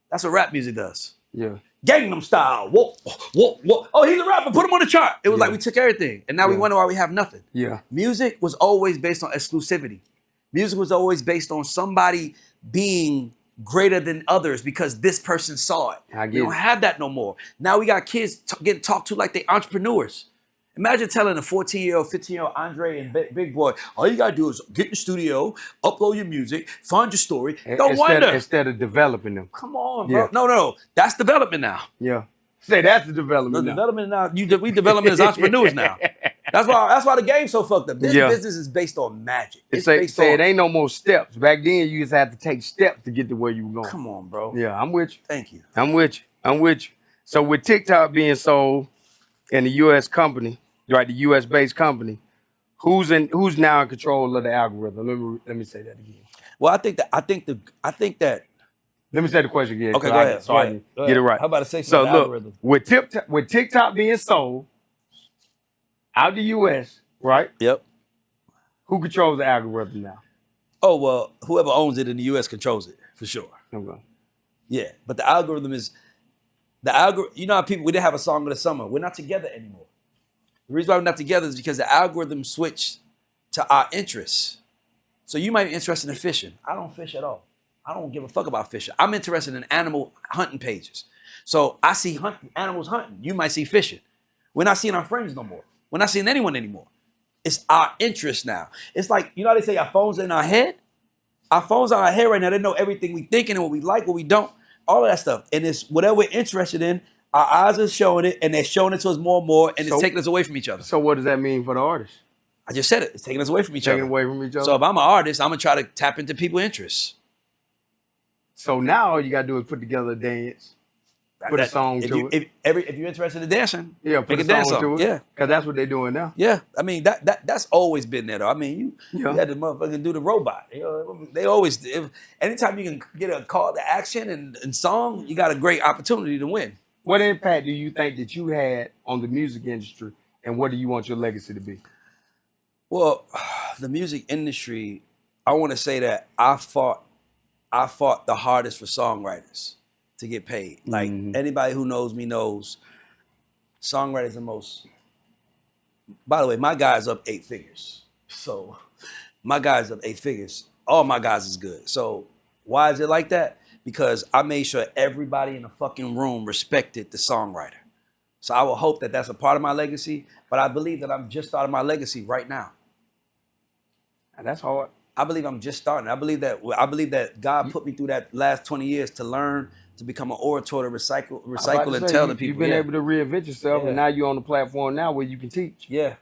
That's what rap music does. Yeah. Gangnam Style. Whoa, whoa, whoa. Oh, he's a rapper. Put him on the chart. It was like we took everything, and now we wonder why we have nothing. Yeah. Music was always based on exclusivity. Music was always based on somebody being greater than others because this person saw it. We don't have that no more. Now we got kids getting talked to like they entrepreneurs. Imagine telling a 14-year-old, 15-year-old Andre and Big Boy, all you gotta do is get in the studio, upload your music, find your story. Instead of developing them. Come on, bro. No. That's development now. Yeah. Say that's the development now. Development now. We development as entrepreneurs now. That's why the game's so fucked up. This business is based on magic. It's based on, it ain't no more steps. Back then you just had to take steps to get to where you were going. Come on, bro. Yeah, I'm with you. Thank you. I'm with you. So with TikTok being sold in the US company, right, the US based company, who's now in control of the algorithm? Let me say that again. Well, I think that let me say the question again. Okay, go ahead. I can get it right. How about to say so look, algorithm? With TikTok being sold out the US, right? Yep. Who controls the algorithm now? Oh, well, whoever owns it in the US controls it, for sure. Okay. Yeah, but the algorithm is you know how we didn't have a song of the summer. We're not together anymore. The reason why we're not together is because the algorithm switched to our interests. So you might be interested in fishing. I don't fish at all. I don't give a fuck about fishing. I'm interested in animal hunting pages. So I see animals hunting. You might see fishing. We're not seeing our friends no more. We're not seeing anyone anymore. It's our interest now. It's like, you know how they say our phones are in our head? Our phones are in our head right now. They know everything we thinking and what we like, what we don't, all of that stuff. And it's whatever we're interested in, our eyes are showing it, and they're showing it to us more and more, and it's taking us away from each other. So what does that mean for the artist? I just said it. It's taking us away from each other. Taking away from each other. So if I'm an artist, I'm going to try to tap into people's interests. So now all you got to do is put together a dance. Put a song to it. If you're interested in dancing, put make a a dance song song. to it. Yeah. Because that's what they're doing now. Yeah. I mean, that's always been there, though. I mean, you had to motherfucking do the robot. You know, they always, anytime you can get a call to action and song, you got a great opportunity to win. What impact do you think that you had on the music industry, and what do you want your legacy to be? Well, the music industry, I want to say that I fought the hardest for songwriters to get paid. Like anybody who knows me knows songwriters the most. By the way, my guy's up 8 figures. So my guy's up 8 figures. All my guys is good. So why is it like that? Because I made sure everybody in the fucking room respected the songwriter. So I will hope that that's a part of my legacy, but I believe that I'm just starting my legacy right now. And that's hard. I believe I'm just starting. I believe that God put me through that last 20 years to learn to become an orator, to recycle and tell the people. You've been able to reinvent yourself, and now you're on the platform now where you can teach. Yeah.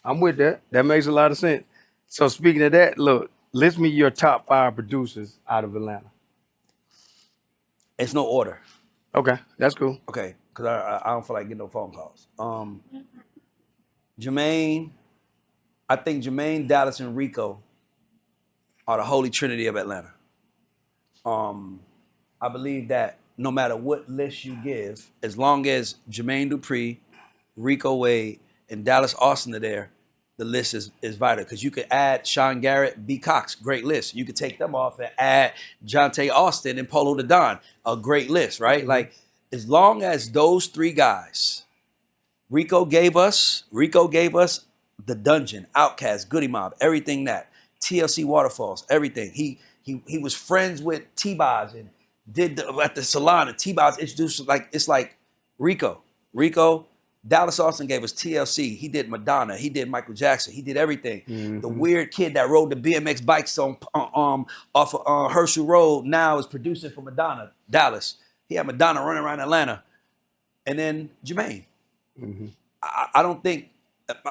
I'm with that. That makes a lot of sense. So speaking of that, look, list me your top 5 producers out of Atlanta. It's no order. Okay, that's cool. Okay, because I don't feel like getting no phone calls. Jermaine, I think Jermaine, Dallas, and Rico are the holy trinity of Atlanta. I believe that no matter what list you give, as long as Jermaine Dupri, Rico Wade, and Dallas Austin are there, the list is vital. Because you could add Sean Garrett, B. Cox, great list. You could take them off and add Jonte Austin and Polo the Don, a great list, right? Mm-hmm. Like, as long as those 3 guys, Rico gave us The Dungeon, Outkast, Goody Mob, everything that, TLC Waterfalls, everything. He was friends with T-Boz and did at the salon, and T-Boz introduced, it's like Rico, Dallas Austin gave us TLC. He did Madonna. He did Michael Jackson. He did everything. Mm-hmm. The weird kid that rode the BMX bikes off of Herschel Road now is producing for Madonna. Dallas. He had Madonna running around Atlanta. And then Jermaine. Mm-hmm. I don't think,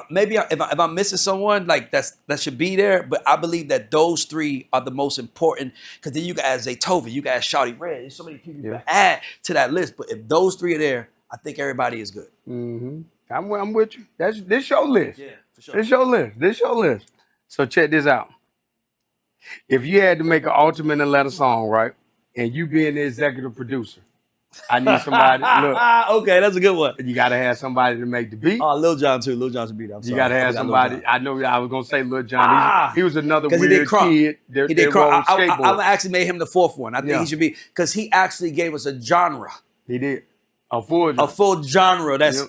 maybe if I'm missing someone, like that should be there, but I believe that those 3 are the most important, because then you can add Zaytoven, you can add Shawty Red. There's so many people you can add to that list, but if those 3 are there, I think everybody is good. Mm-hmm. I'm with you. This your list. Yeah, for sure. This your list. So check this out. If you had to make an ultimate Atlanta song, right, and you being the executive producer, I need somebody. Look, okay, that's a good one. You got to have somebody to make the beat. Oh, Lil Jon too. Lil Jon should be there. You got to have somebody. I know I was gonna say Lil Jon. He was another weird kid. He did crunk. I actually made him the 4th one. I think he should be, because he actually gave us a genre. He did. A full genre. That's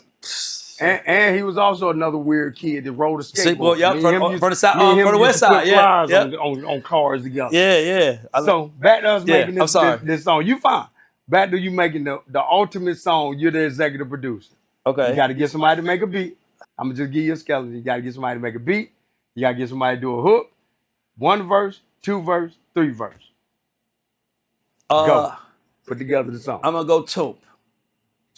and he was also another weird kid that rode a skateboard. Yep, from the side, from the west side. Yeah, on cars together. Yeah. So back to us making this song. You fine. Back to you making the ultimate song. You're the executive producer. Okay. You got to get somebody to make a beat. I'm gonna just give you a skeleton. You got to get somebody to make a beat. You got to get somebody to do a hook. 1 verse, 2 verse, 3 verse. Go. Put together the song. I'm gonna go Toomp.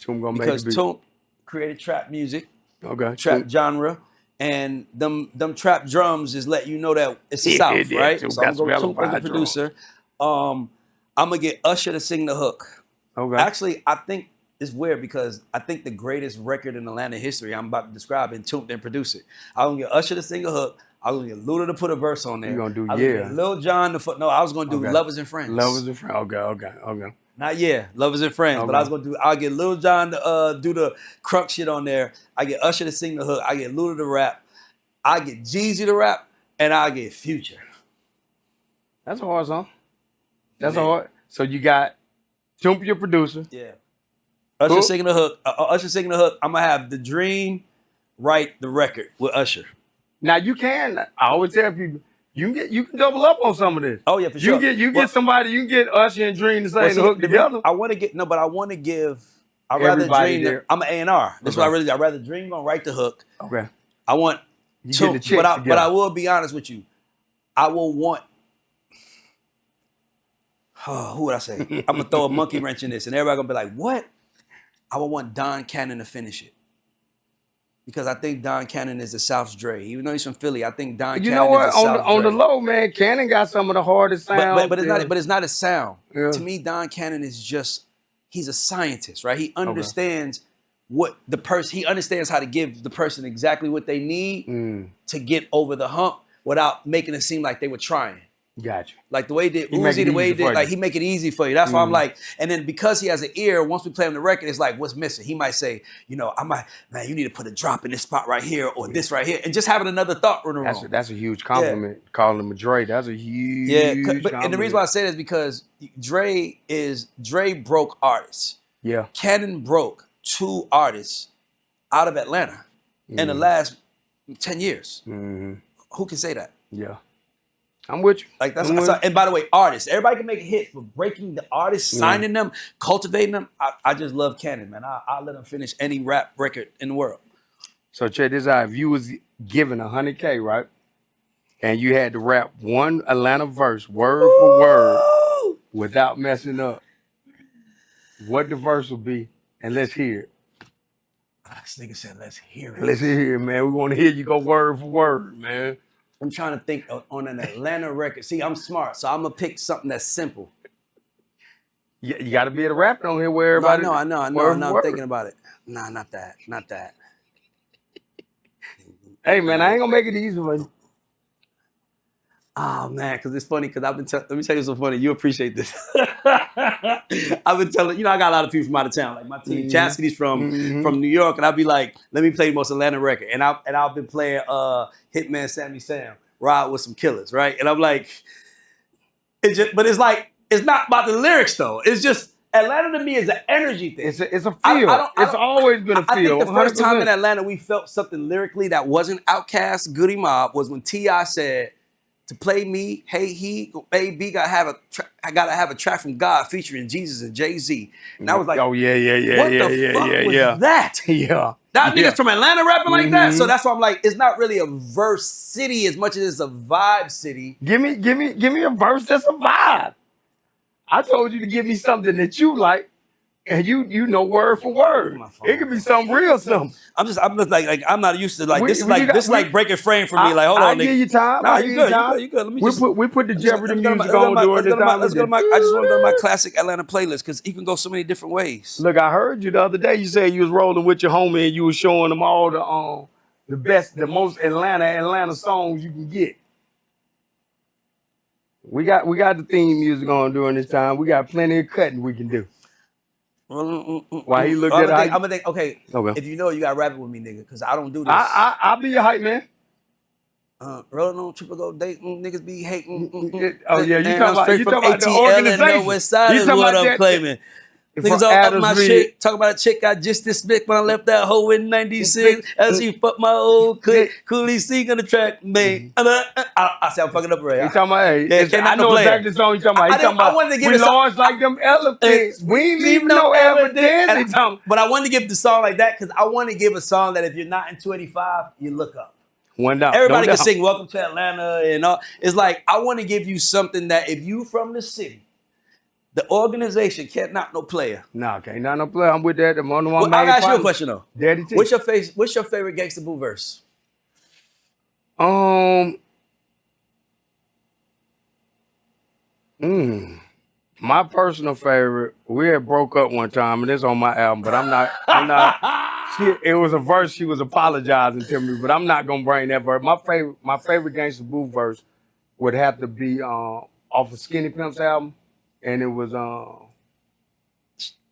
Toomp gonna make a beat. Because Toomp created trap music. Okay. Trap genre. And them trap drums is let you know that it's the South, right? So I'm gonna go Toomp as the producer. I'm gonna get Usher to sing the hook. Okay. Actually, I think it's weird, because I think the greatest record in Atlanta history I'm about to describe, and Toomp then produce it. I'm gonna get Usher to sing a hook. I'm gonna get Luda to put a verse on there. You're gonna do Lil Jon to no, I was gonna do Lovers and Friends. Lovers and Friends. Okay. Not Lovers and Friends, but I'll get Lil Jon to do the crunk shit on there. I get Usher to sing the hook. I get Luda to rap. I get Jeezy to rap, and I get Future. That's a hard song. That's hard. So you got Toomp, your producer. Yeah. Usher singing the hook. I'm gonna have The Dream write the record with Usher. Now you can. I always tell people You can double up on some of this. Oh yeah, for sure. You get somebody, you can get Usher and Dream to sing the hook together. I want to get but I want to give. I'd rather Everybody Dream. there. I'm an A&R. That's what I really. I'd rather Dream gonna write the hook. Okay. I want. You get the chicks but together. I will be honest with you. I will want. Who would I say? I'm gonna throw a monkey wrench in this, and everybody gonna be like, "What?" I would want Don Cannon to finish it. Because I think Don Cannon is the South's Dre. Even though he's from Philly, I think Don Cannon is the South's Dre. On the low, man, Cannon got some of the hardest sounds. But it's not a sound. Yeah. To me, Don Cannon is just, he's a scientist, right? He understands what the person, he understands how to give the person exactly what they need to get over the hump without making it seem like they were trying. Gotcha. Like the way he did Uzi, the way he did, like he make it easy for you. That's why I'm like, and then because he has an ear, once we play him the record, it's like, what's missing? He might say, man, you need to put a drop in this spot right here or this right here, and just having another thought running around. That's a huge compliment. Yeah. Calling him a Dre, that's a huge compliment. And the reason why I say that is because Dre broke artists. Yeah. Cannon broke 2 artists out of Atlanta in the last 10 years. Mm-hmm. Who can say that? Yeah. I'm with you. Like and by the way, artists. Everybody can make a hit, but breaking the artists, signing them, cultivating them, I just love Cannon, man. I'll let him finish any rap record in the world. So check this out. If you was given $100K, right? And you had to rap one Atlanta verse, word for word, without messing up, what the verse would be, and let's hear it. This nigga said, let's hear it. Let's hear it, man. We want to hear you go word for word, man. I'm trying to think on an Atlanta record. See, I'm smart, so I'm gonna pick something that's simple. You got to be able to rap on here where everybody. I know. I'm thinking about it. Nah, not that. Hey, man, I ain't gonna make it easy for you. Oh man, because it's funny. Because I've been let me tell you something funny. You appreciate this. I've been telling I got a lot of people from out of town. Like my team, Chastity's from New York, and I'll be like, let me play the most Atlanta record, and I've been playing Hitman Sammy Sam, Ride with Some Killers, right? And I'm like, but it's like it's not about the lyrics though. It's just Atlanta to me is an energy thing. It's a feel. It's always been a feel. I think the first 100%. time in Atlanta we felt something lyrically that wasn't Outkast, Goody Mob was when T.I. said, to play me, hey, B, I gotta have a track from God featuring Jesus and Jay-Z. And I was like, oh, yeah. What the fuck was that? Yeah. That niggas from Atlanta rapping like that? So that's why I'm like, it's not really a verse city as much as it's a vibe city. Give me a verse that's a vibe. I told you to give me something that you like. And you know word for word. It could be something real simple. I'm just like I'm not used to like this is like breaking frame for me. Like hold on, I'll give you time. Nah, you good. Let me we put the Jeopardy music on during this time. I just want to go to my classic Atlanta playlist because he can go so many different ways. Look, I heard you the other day. You said you was rolling with your homie and you was showing them all the best, the most Atlanta songs you can get. We got the theme music on during this time. We got plenty of cutting we can do. Why he looked at I'm gonna think, okay, if you know you gotta rap it with me, nigga, because I don't do this. I'll be your hype man. Rolling on triple go date, niggas be hating. Oh yeah, you talking about the organization. West Side is what I'm claiming. Niggas all up my chick, talking about a chick I just dismissed when I left that hoe in 96. As she fucked my old clique, Cooley C on the track, man. I say I'm fucking up right. You talking about, I know exactly the song you talking about. I wanted to give we large like them elephants. We ain't leave no evidence. But I wanted to give the song like that because I want to give a song that if you're not in 285, you look up. Everybody can sing Welcome to Atlanta and all. It's like, I want to give you something that if you from the city, the organization can't knock no player. No, can't knock no player. I'm with that. I'm on the one. I'll ask you a question though. Daddy T. What's your favorite Gangsta Boo verse? My personal favorite, we had broke up one time, and it's on my album, but I'm not. It was a verse she was apologizing to me, but I'm not gonna bring that verse. My favorite Gangsta Boo verse would have to be off of Skinny Pimp's album, and it was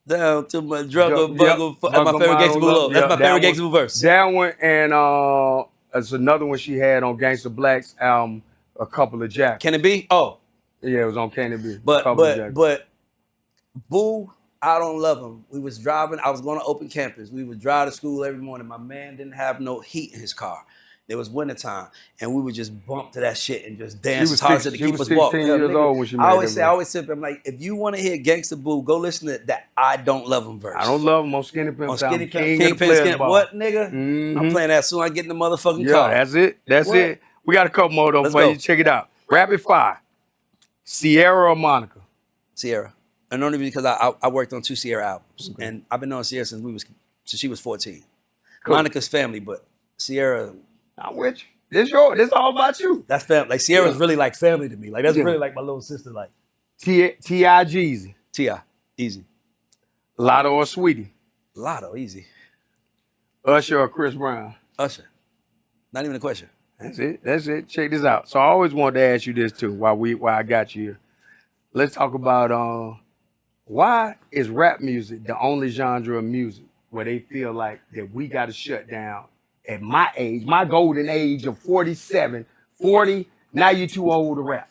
down to my drug bugger. My favorite Gangsta Boo. That's my favorite Gangsta Boo verse. That one, and it's another one she had on Gangsta Black's album, A Couple of Jacks. Can it be? Oh. Yeah, it was on Can It Be. But Boo, I don't love him. We was driving. I was going to open campus. We would drive to school every morning. My man didn't have no heat in his car. It was wintertime, and we would just bump to that shit and just She dance was as hard as six- to she keep was us walk. 16 years old when she made I always that say, movie. I always say, I'm like, if you want to hear Gangsta Boo, go listen to that I Don't Love Him verse. I don't love him on Skinny Pimp. On Skinny Skinny Pimp, King King of the Pimp, Players Skinny, Ball. what, nigga? Mhm. I'm playing that soon as I get in the motherfucking Yeah, car. that's it. That's What? it. We got a couple more though Let's for go. you. Check it out. Rapid fire. Ciara or Monica? Ciara. And only because I worked on 2 Ciara albums. And I've been on Ciara since she was 14. Cool. Monica's family, but Ciara, I'm with you. This all about you. that's family. Like Ciara's Yeah. really like family to me. Like that's Yeah. really like my little sister. Like T.I. Jeezy. T.I. Easy. Lotto or Sweetie? Lotto, easy. Usher or Chris Brown? Usher. Not even a question. That's it. That's it. Check this out. So I always wanted to ask you this too while I got you here. Let's talk about why is rap music the only genre of music where they feel like that we got to shut down at my age, my golden age of 47, 40, now you're too old to rap.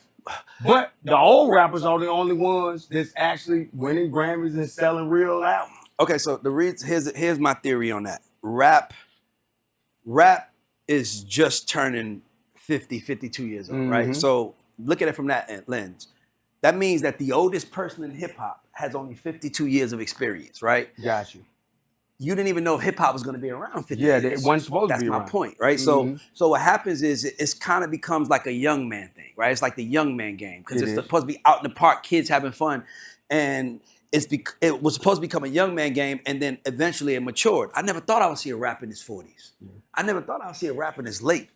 But the old rappers are the only ones that's actually winning Grammys and selling real albums. Okay, so here's my theory on that. Rap is just turning 50, 52 years old, right? So look at it from that lens. That means that the oldest person in hip hop has only 52 years of experience, right? Got you. You didn't even know if hip hop was going to be around 50 Yeah, years. it wasn't supposed to be That's my around. point, right? So what happens is it's kind of becomes like a young man thing, right? It's like the young man game because It it's is. supposed to be out in the park, kids having fun, and it was supposed to become a young man game, and then eventually it matured. I never thought I would see a rap in his 40s. I never thought I would see a rap in his late.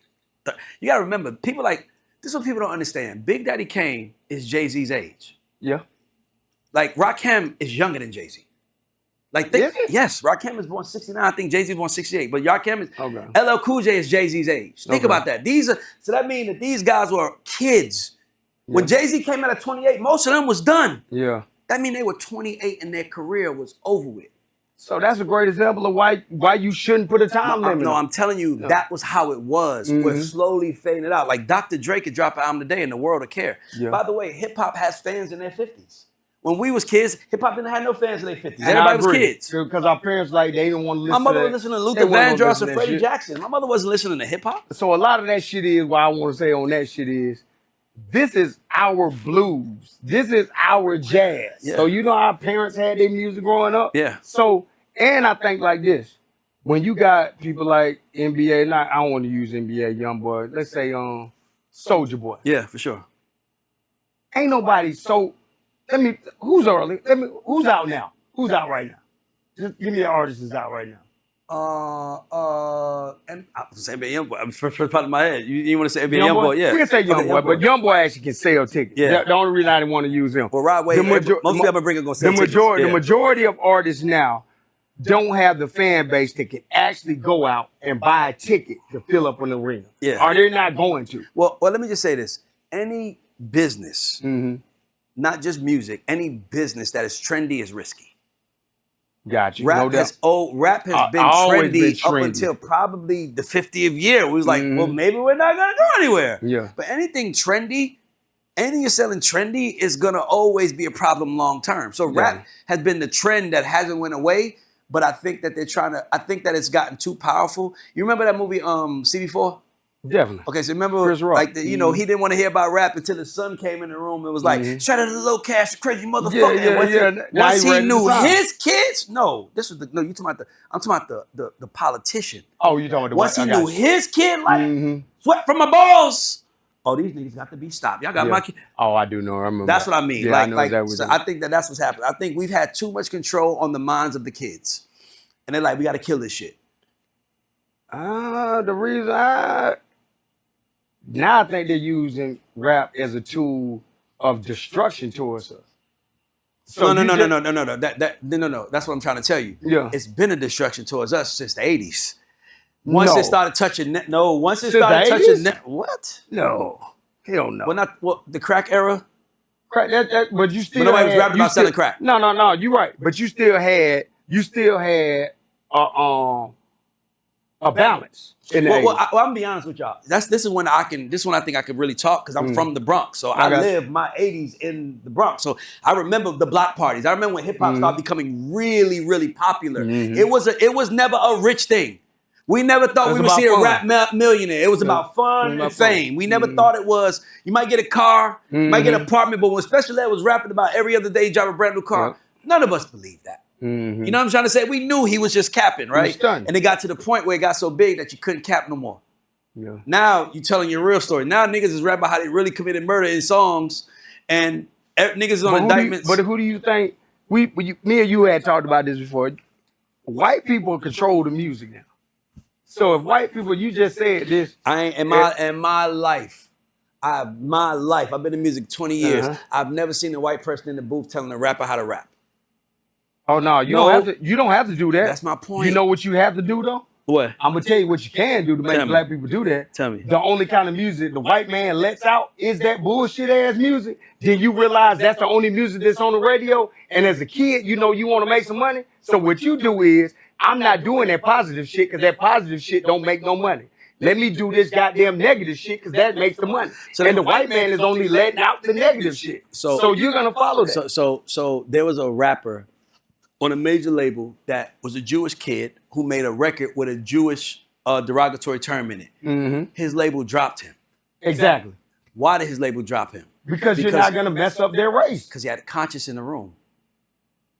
You got to remember, people like this is what people don't understand. Big Daddy Kane is Jay-Z's age. Yeah. Like Rakim is younger than Jay-Z. Like Is he? yes, Rakim is born 69. I think Jay-Z was born 68. But Rakim is Okay. LL Cool J is Jay-Z's age. Think Okay. about that. So that means that these guys were kids. When Jay-Z came out at 28, most of them was done. Yeah. That means they were 28 and their career was over with. So that's a great example of why you shouldn't put a time limit. No, on. I'm telling you, that was how it was. We're slowly fading it out. Like Dr. Dre could drop an album today and the world would care. Yeah. By the way, hip hop has fans in their 50s. When we was kids, hip hop didn't have no fans in their 50s. And Everybody I was agree, kids. because our parents they didn't want to listen. My mother to was that. listening to They Luther wasn't gonna Vandross listen and to that Freddie shit. Jackson. My mother wasn't listening to hip hop. So a lot of that shit is what I want to say on that shit is, this is our blues. This is our jazz. Yeah. So you know our parents had their music growing up. Yeah. So and I think like this, when you got people like NBA, I don't want to use NBA YoungBoy. Let's say Soulja Boy. Yeah, for sure. Ain't nobody so. Who's early? Who's out now? Who's out right now? Just give me an artist that's out right now. And I was saying NBA YoungBoy. I'm first part of my head. You want to say NBA YoungBoy? Yeah. We can say Okay, YoungBoy, but YoungBoy actually can sell tickets. Yeah. The only reason I didn't want to use him. Well, Rod Wave, most people I'm gonna bring it gonna sell tickets. The majority of artists now don't have the fan base that can actually go out and buy a ticket to fill up an arena. Yeah. Or they're not going to. Well, let me just say this. Any business, not just music, any business that is trendy is risky. Got you. Rap no has been always trendy been up trendy. until probably the 50th year. We was like, well, maybe we're not gonna go anywhere. Yeah. But anything you're selling trendy is gonna always be a problem long term. So rap has been the trend that hasn't went away, but I think that I think that it's gotten too powerful. You remember that movie CB4? Definitely. Okay, so remember, Chris Rock. like, he didn't want to hear about rap until his son came in the room and was like, shout out to the low cash, crazy motherfucker. And once he knew his kids, I'm talking about the politician. Oh, you talking about the Once he I got knew you. his kid, like, sweat from my balls. Oh, these niggas got to be stopped. Y'all got my kid. Oh, I do know. I remember. That's what I mean. Yeah, I know exactly So what you mean. I think that's what's happening. I think we've had too much control on the minds of the kids. And they're like, we got to kill this shit. The reason now I think they're using rap as a tool of destruction towards us. So No. you No. That's what I'm trying to tell you. Yeah. It's been a destruction towards us since the 80s. Once No. it started touching, once it Since started the touching, 80s? what? No, hell no. Well, the crack era. Crack, but you still. But nobody was had- rapping you about selling crack. No. You're right. But you still had a balance. In the Well, 80s. I'm gonna be honest with y'all. This is when I think I can really talk because I'm from the Bronx. So I Okay. lived my 80s in the Bronx. So I remember the block parties. I remember when hip hop started becoming really, really popular. It was never a rich thing. We never thought we would see a rap millionaire. It was about fun and fame. We never thought it was, you might get a car, you might get an apartment, but when Special Ed was rapping about every other day he drive a brand new car, none of us believed that. You know what I'm trying to say? We knew he was just capping, right? And it got to the point where it got so big that you couldn't cap no more. Now you telling your real story. Now niggas is rapping about how they really committed murder in songs, and niggas is on indictments. But who do you think, me and you had talked about this before, white people control the music now. So if white people, you just said this. I ain't in my life. I've been in music 20 years. I've never seen a white person in the booth telling a rapper how to rap. Oh no, you don't have to do that. That's my point. You know what you have to do though? What? I'm gonna tell you what you can do to make black people do that. Tell me. The only kind of music the white man lets out is that bullshit ass music. Then you realize that's the only music that's on the radio. And as a kid, you know you want to make some money. So what you do is, I'm not doing that positive shit because that positive shit don't make no money. Let me do this goddamn negative shit because that makes the money. So and the white man is only letting out the negative shit. So you're gonna follow that. So there was a rapper on a major label that was a Jewish kid who made a record with a Jewish derogatory term in it. His label dropped him. Exactly. Why did his label drop him? Because you're not gonna mess up their race. Because he had a conscience in the room.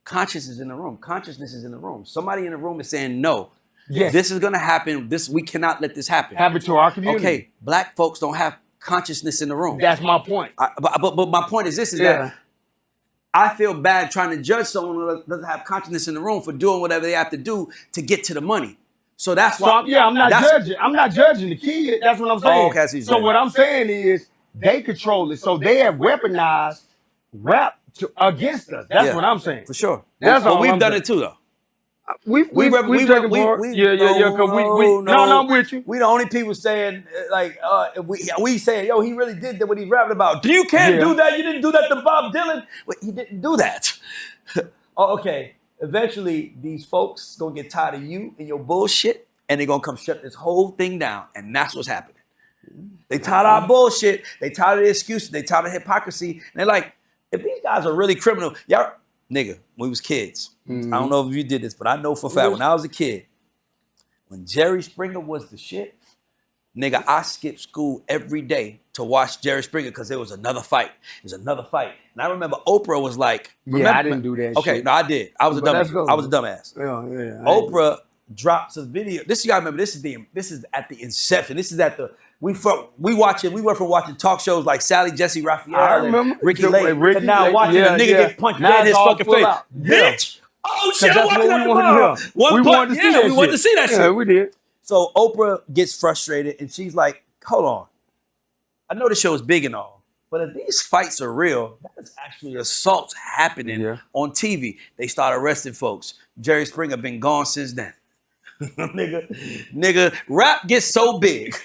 Consciousness is in the room. Consciousness is in the room. Somebody in the room is saying, no, this is going to happen. We cannot let this happen. Happen to our community. Okay, black folks don't have consciousness in the room. That's my point. But my point is this, is that I feel bad trying to judge someone who doesn't have consciousness in the room for doing whatever they have to do to get to the money. So that's why. So, I'm not judging. I'm not judging the kid. That's what I'm saying. Oh, okay, so what I'm saying is they control it. So they have weaponized rap against us. That's what I'm saying. For sure. That's all we've done it too, though. I'm with you. We the only people saying we saying, yo, he really did what he's rapping about. You can't do that. You didn't do that to Bob Dylan. Wait, he didn't do that. Okay. Eventually, these folks gonna get tired of you and your bullshit, and they're gonna come shut this whole thing down. And that's what's happening. They tired of our bullshit. They tired of the excuses. They tired of hypocrisy. And they're like, if these guys are really criminal, y'all, nigga, when we was kids, I don't know if you did this, but I know for a fact, when I was a kid, when Jerry Springer was the shit, nigga, I skipped school every day to watch Jerry Springer because there was another fight. It was another fight. And I remember Oprah was like, I didn't do that shit. No, I did. I was a dumbass. I was a dumbass. Oprah drops a video. This, you gotta remember, this is at the inception. This is at the, we went from watching talk shows like Sally Jesse Raphael and Ricky Lake to now watching a nigga get punched dead in his fucking face. Bitch! Oh shit, I'm walking out the bar. We wanted to see that shit. Yeah, we did. So Oprah gets frustrated and she's like, hold on. I know the show is big and all, but if these fights are real, that's actually assaults happening on TV. They start arresting folks. Jerry Springer been gone since then. nigga, rap gets so big.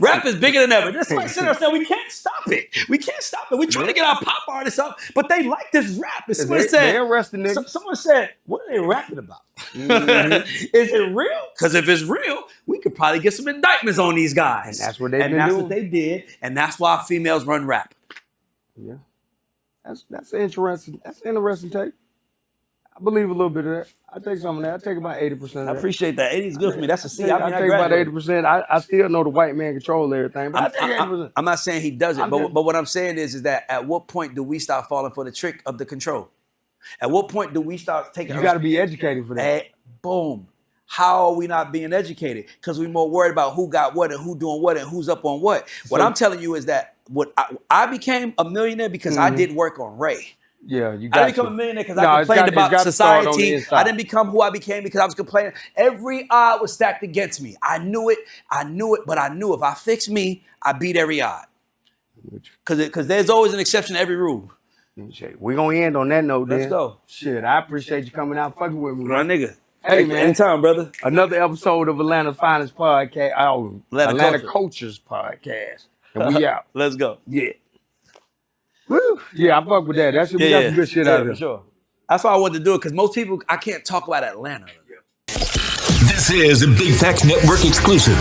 Rap is bigger than ever. That's why I said ourselves, we can't stop it. We can't stop it. We're trying to get our pop artists up, but they like this rap. And someone said, someone said, what are they rapping about? Is it real? Because if it's real, we could probably get some indictments on these guys. And that's what what they did. And that's why females run rap. Yeah. That's interesting. That's an interesting take. I believe a little bit of that. I take some of that. I take about 80% of that. I appreciate that. 80 is good for me. That's a C. I take about 80%. I still know the white man control everything, but I take 80%. I'm not saying he doesn't, but what I'm saying is that at what point do we start falling for the trick of the control? At what point do we start taking? You got to be educated for that. Boom. How are we not being educated? Because we're more worried about who got what and who doing what and who's up on what. What I'm telling you is that I became a millionaire because I did work on Ray. Yeah, you got I didn't become a millionaire because I complained about society. I didn't become who I became because I was complaining. Every odd was stacked against me. I knew it, but I knew if I fixed me, I beat every odd. Because there's always an exception to every rule. We're going to end on that note, Let's go. Shit, I appreciate you coming out fucking with me. My nigga. Hey, man. Anytime, brother. Another episode of Atlanta's Finest Podcast. Atlanta Cultures Podcast. And we out. Let's go. Yeah. Woo. Yeah, I fuck with that. That should be some good shit out of it. For sure. That's why I wanted to do it, because most people, I can't talk about Atlanta. This is a Big Facts Network exclusive.